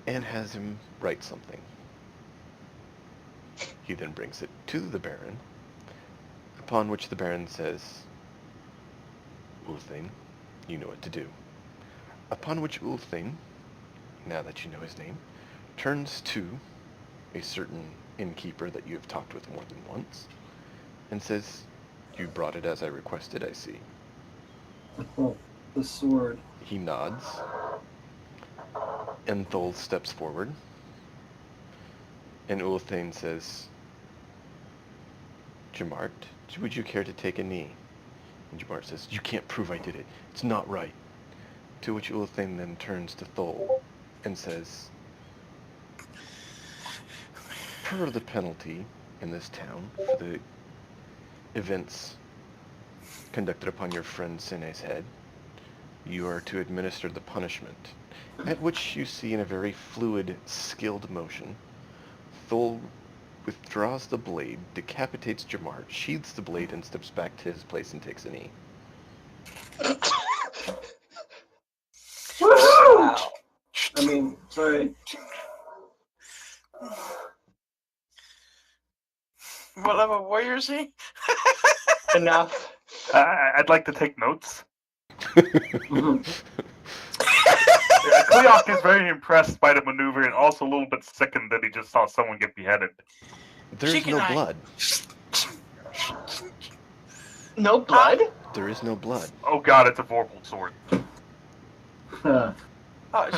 and has him write something. He then brings it to the Baron, upon which the Baron says, Ulthen, you know what to do. Upon which Ulthen, now that you know his name, turns to a certain innkeeper that you have talked with more than once, and says, You brought it as I requested, I see. Oh, the sword. He nods. And Thol steps forward. And Ulthane says, Jamart, would you care to take a knee? And Jamart says, you can't prove I did it. It's not right. To which Ulthane then turns to Thol and says, per the penalty in this town for the events conducted upon your friend Sine's head, you are to administer the punishment, at which you see in a very fluid, skilled motion, Thol withdraws the blade, decapitates Jamart, sheathes the blade, and steps back to his place and takes a knee. Wow. I mean, sorry. What level warrior is he? Enough. I'd like to take notes. Mhm. Cleoc is very impressed by the maneuver and also a little bit sickened that he just saw someone get beheaded. There's Chicken no eye. blood. No blood? There is no blood. Oh god, it's a Vorpal sword. Oh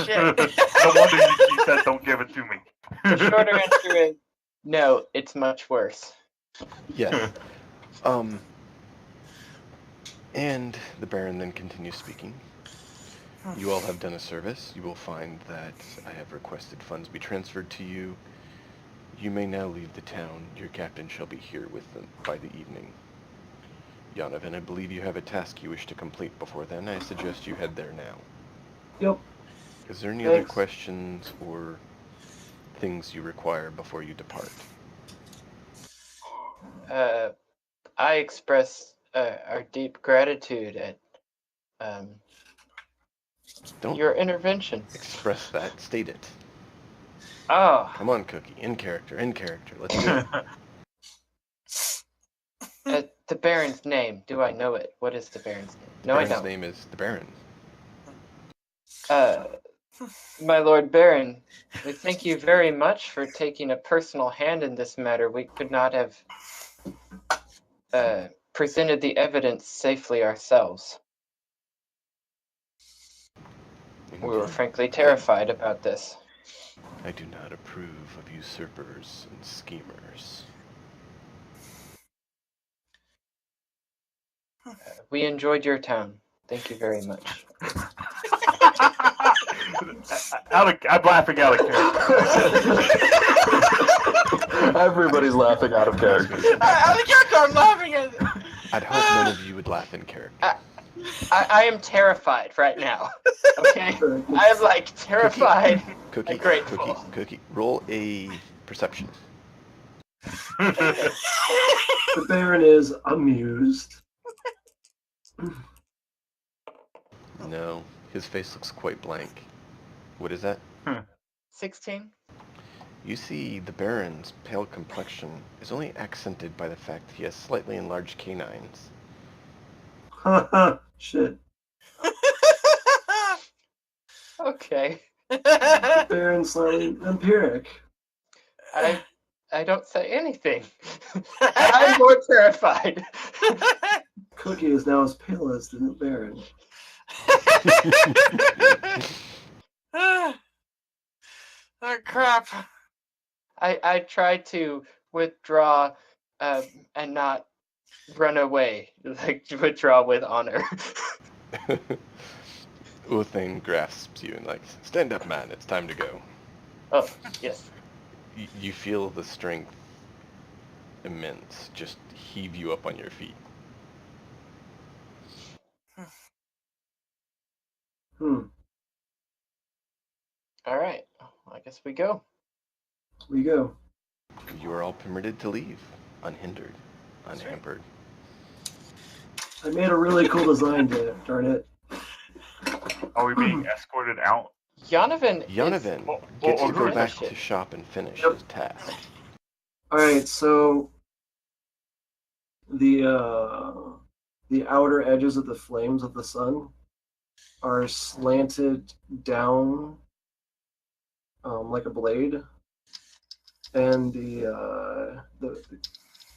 shit. No wonder you said don't give it to me. The shorter answer is no, it's much worse. Yes. And the Baron then continues speaking. You all have done a service. You will find that I have requested funds be transferred to you. You may now leave the town. Your captain shall be here with them by the evening. Yonovan, I believe you have a task you wish to complete before then. I suggest you head there now. Yep. Is there any other Thanks. questions or things you require before you depart? I express our deep gratitude at Don't your intervention. express that. State it. Oh, Come on, Cookie. In character. Let's do it. the Baron's name. Do I know it? What is the Baron's name? No, I Baron's don't. name is the Baron. My Lord Baron, we thank you very much for taking a personal hand in this matter. We could not have presented the evidence safely ourselves. We were frankly terrified about this. I do not approve of usurpers and schemers. We enjoyed your town. Thank you very much. I'm laughing out of character. Everybody's laughing out of character. Out of character, I'm laughing at it. I'd hope none of you would laugh in character. I am terrified right now. Okay? I am like terrified. Cookie, I'm grateful. Cookie, roll a perception. The Baron is amused. No, his face looks quite blank. What is that? 16? You see the Baron's pale complexion is only accented by the fact that he has slightly enlarged canines. Haha, shit. Okay. The Baron's slightly empiric. I don't say anything. I'm more terrified. Cookie is now as pale as the Baron. Oh crap. I try to withdraw and not run away. Like withdraw with honor. Uthane grasps you and like, stand up, man, it's time to go. Oh, yes. You feel the strength immense just heave you up on your feet. All right. I guess we go. We go. You are all permitted to leave, unhindered, unhampered. I made a really cool design to it, darn it. Are we being escorted out? Yonovan Yonovan gets to go back to shop and finish his task. Alright, so the outer edges of the flames of the sun are slanted down like a blade, and the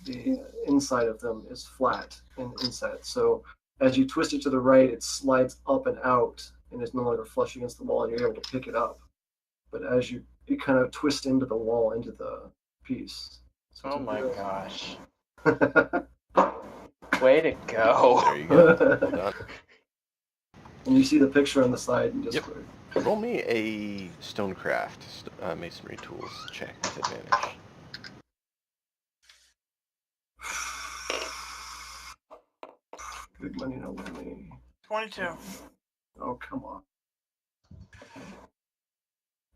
the inside of them is flat and inset. So as you twist it to the right, it slides up and out and is no longer flush against the wall, and you're able to pick it up. But as you kind of twist into the wall, into the piece. So Oh my gosh. gosh. Way to go. There you go. Well done. And you see the picture on the side. And just Yep. Roll me a stonecraft masonry tools check with advantage. Big money, no money. 22. Oh, come on.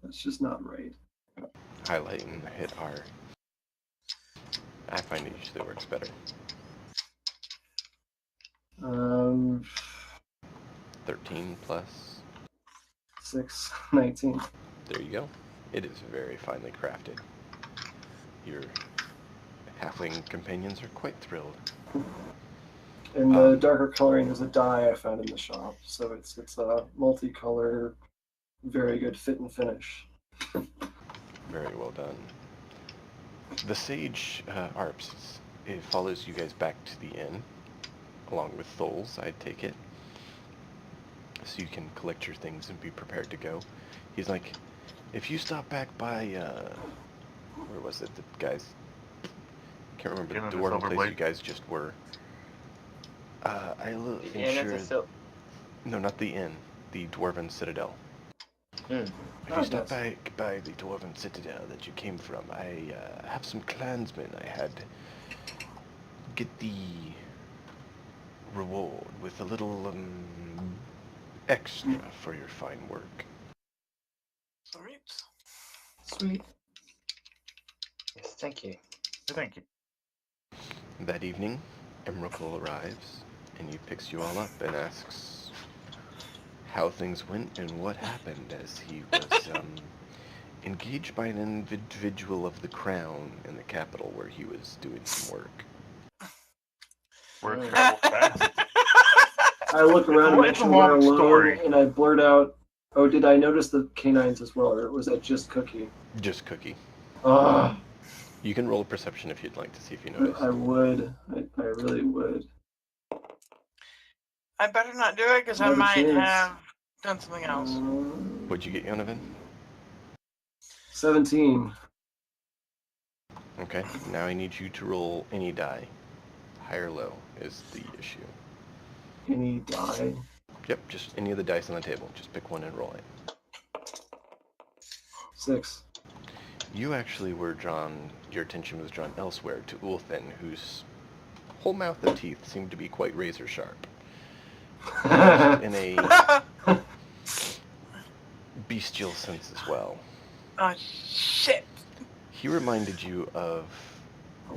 That's just not right. Highlight and hit R. I find it usually works better. 13 plus. 6, 19. There you go. It is very finely crafted. Your halfling companions are quite thrilled. And the darker coloring is a dye I found in the shop, so it's a multicolor, very good fit and finish. Very well done. The sage Arps, it follows you guys back to the inn, along with Tholes, I take it. So you can collect your things and be prepared to go. He's like, if you stop back by, where was it, the guys, I can't remember the dwarven place you guys just were. No, not the inn, the dwarven citadel. If you stop back by the dwarven citadel that you came from, I have some clansmen I had get the reward with a little extra for your fine work. Sweet. Yes, thank you. Thank you. That evening, Emrakul arrives, and he picks you all up and asks how things went and what happened, as he was engaged by an individual of the crown in the capital where he was doing some work. Word travels fast. I look around and It's a make sure we're long alone, story. and I blurt out, "Oh, did I notice the canines as well, or was that just Cookie?" Just Cookie. Ah, You can roll a perception if you'd like to see if you notice. I would. I really would. I better not do it because I Not a might chance. have done something else. What'd you get, Yonavan? 17. Okay, now I need you to roll any die. High or low is the issue. Any die? Yep, just any of the dice on the table. Just pick one and roll it. 6. You actually were drawn, your attention was drawn elsewhere to Ulthin, whose whole mouth of teeth seemed to be quite razor sharp. In a bestial sense as well. Oh, shit. He reminded you of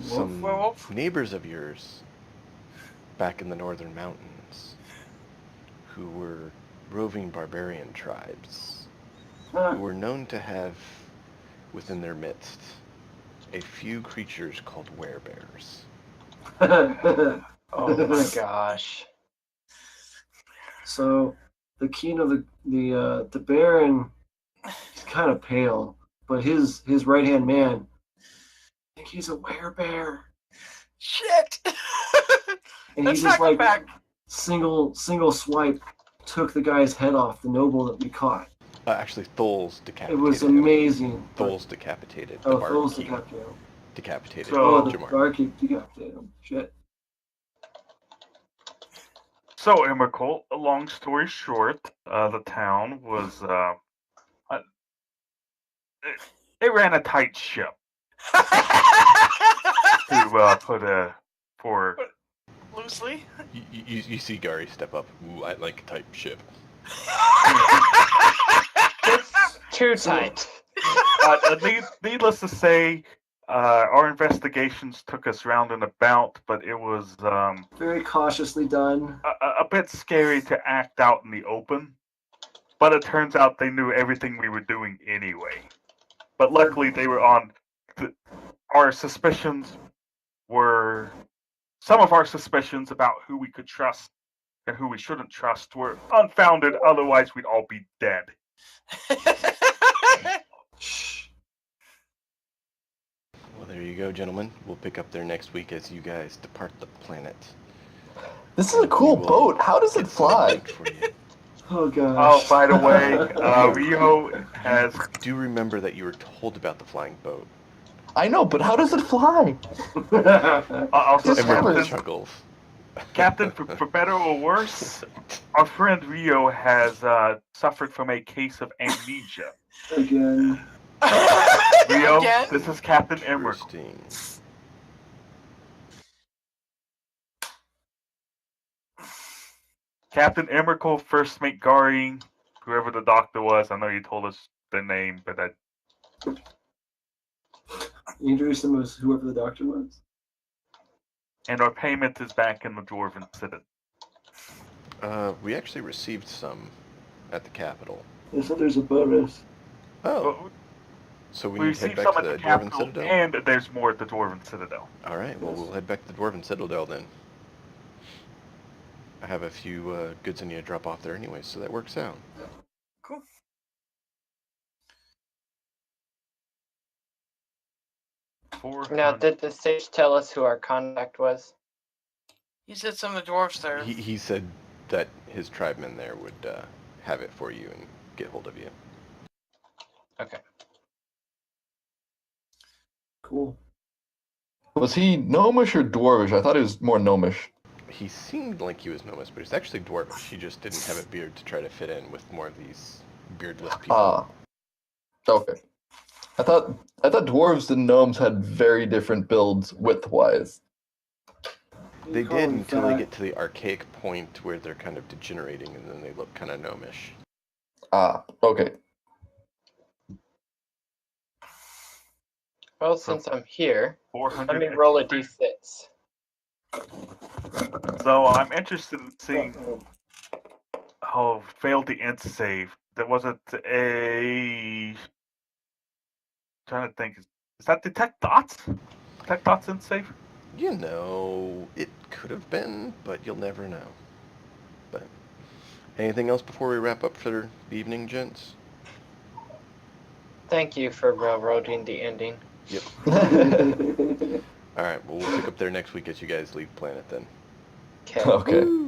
some Werewolf? neighbors of yours back in the northern mountains who were roving barbarian tribes who were known to have within their midst a few creatures called werebears. Oh my gosh. So the king of the Baron is kind of pale, but his right hand man, I think he's a werebear. Shit. And Let's he just not go back. single swipe took the guy's head off, the noble that we caught. Actually, Tholes decapitated It was him. amazing. Tholes decapitated the Oh, Bard Tholes King. decapitated him. Decapitated So- Oh, the Jamar. barkeep decapitated him. Shit. So, Emrakul, a long story short, the town was, it ran a tight ship to put for Loosely. You see Gary step up. Ooh, I like a tight ship. It's too tight. Needless to say, our investigations took us round and about, but it was Very cautiously done. a bit scary to act out in the open. But it turns out they knew everything we were doing anyway. But luckily, they were on. Our suspicions were. Some of our suspicions about who we could trust and who we shouldn't trust were unfounded, otherwise, we'd all be dead. Shh. Well, there you go, gentlemen. We'll pick up there next week as you guys depart the planet. This is a cool boat. How does it Get some fly? lunch for you. Oh gosh. Oh, by the way, Rio has. You do remember that you were told about the flying boat. I know, but how does it fly? Also, Just Everyone Captain- chuckles. Captain, for better or worse, our friend Rio has suffered from a case of amnesia. Again. Rio, Again? this is Captain Emmerich. Interesting. Captain Emmerich, First Mate Garing, whoever the doctor was. I know you told us the name, but You introduced him as whoever the doctor was. and our payment is back in the Dwarven Citadel. We actually received some at the Capitol. They said there's a bonus. Oh, so we We need to head received back some to at the the Dwarven Capitol, Citadel? and there's more at the Dwarven Citadel. All right, well, we'll head back to the Dwarven Citadel then. I have a few goods I need to drop off there anyway, so that works out. Cool. Now, did the sage tell us who our contact was? He said some of the dwarves there. He said that his tribemen there would have it for you and get hold of you. Okay. Cool. Was he gnomish or dwarvish? I thought he was more gnomish. He seemed like he was gnomish, but he's actually dwarvish. He just didn't have a beard to try to fit in with more of these beardless people. Ah. Okay. I thought dwarves and gnomes had very different builds width-wise. They You call did him until they fat. get to the archaic point where they're kind of degenerating and then they look kind of gnomish. Ah, okay. Well, since I'm here, 400. let me roll a d6. So I'm interested in seeing how failed the int save. There wasn't a. Trying to think. Is that detect dots? Detect dots int save? You know, it could have been, but you'll never know. But anything else before we wrap up for the evening, gents? Thank you for railroading the ending. Yep. All right, well, we'll pick up there next week as you guys leave planet then. Okay. Okay.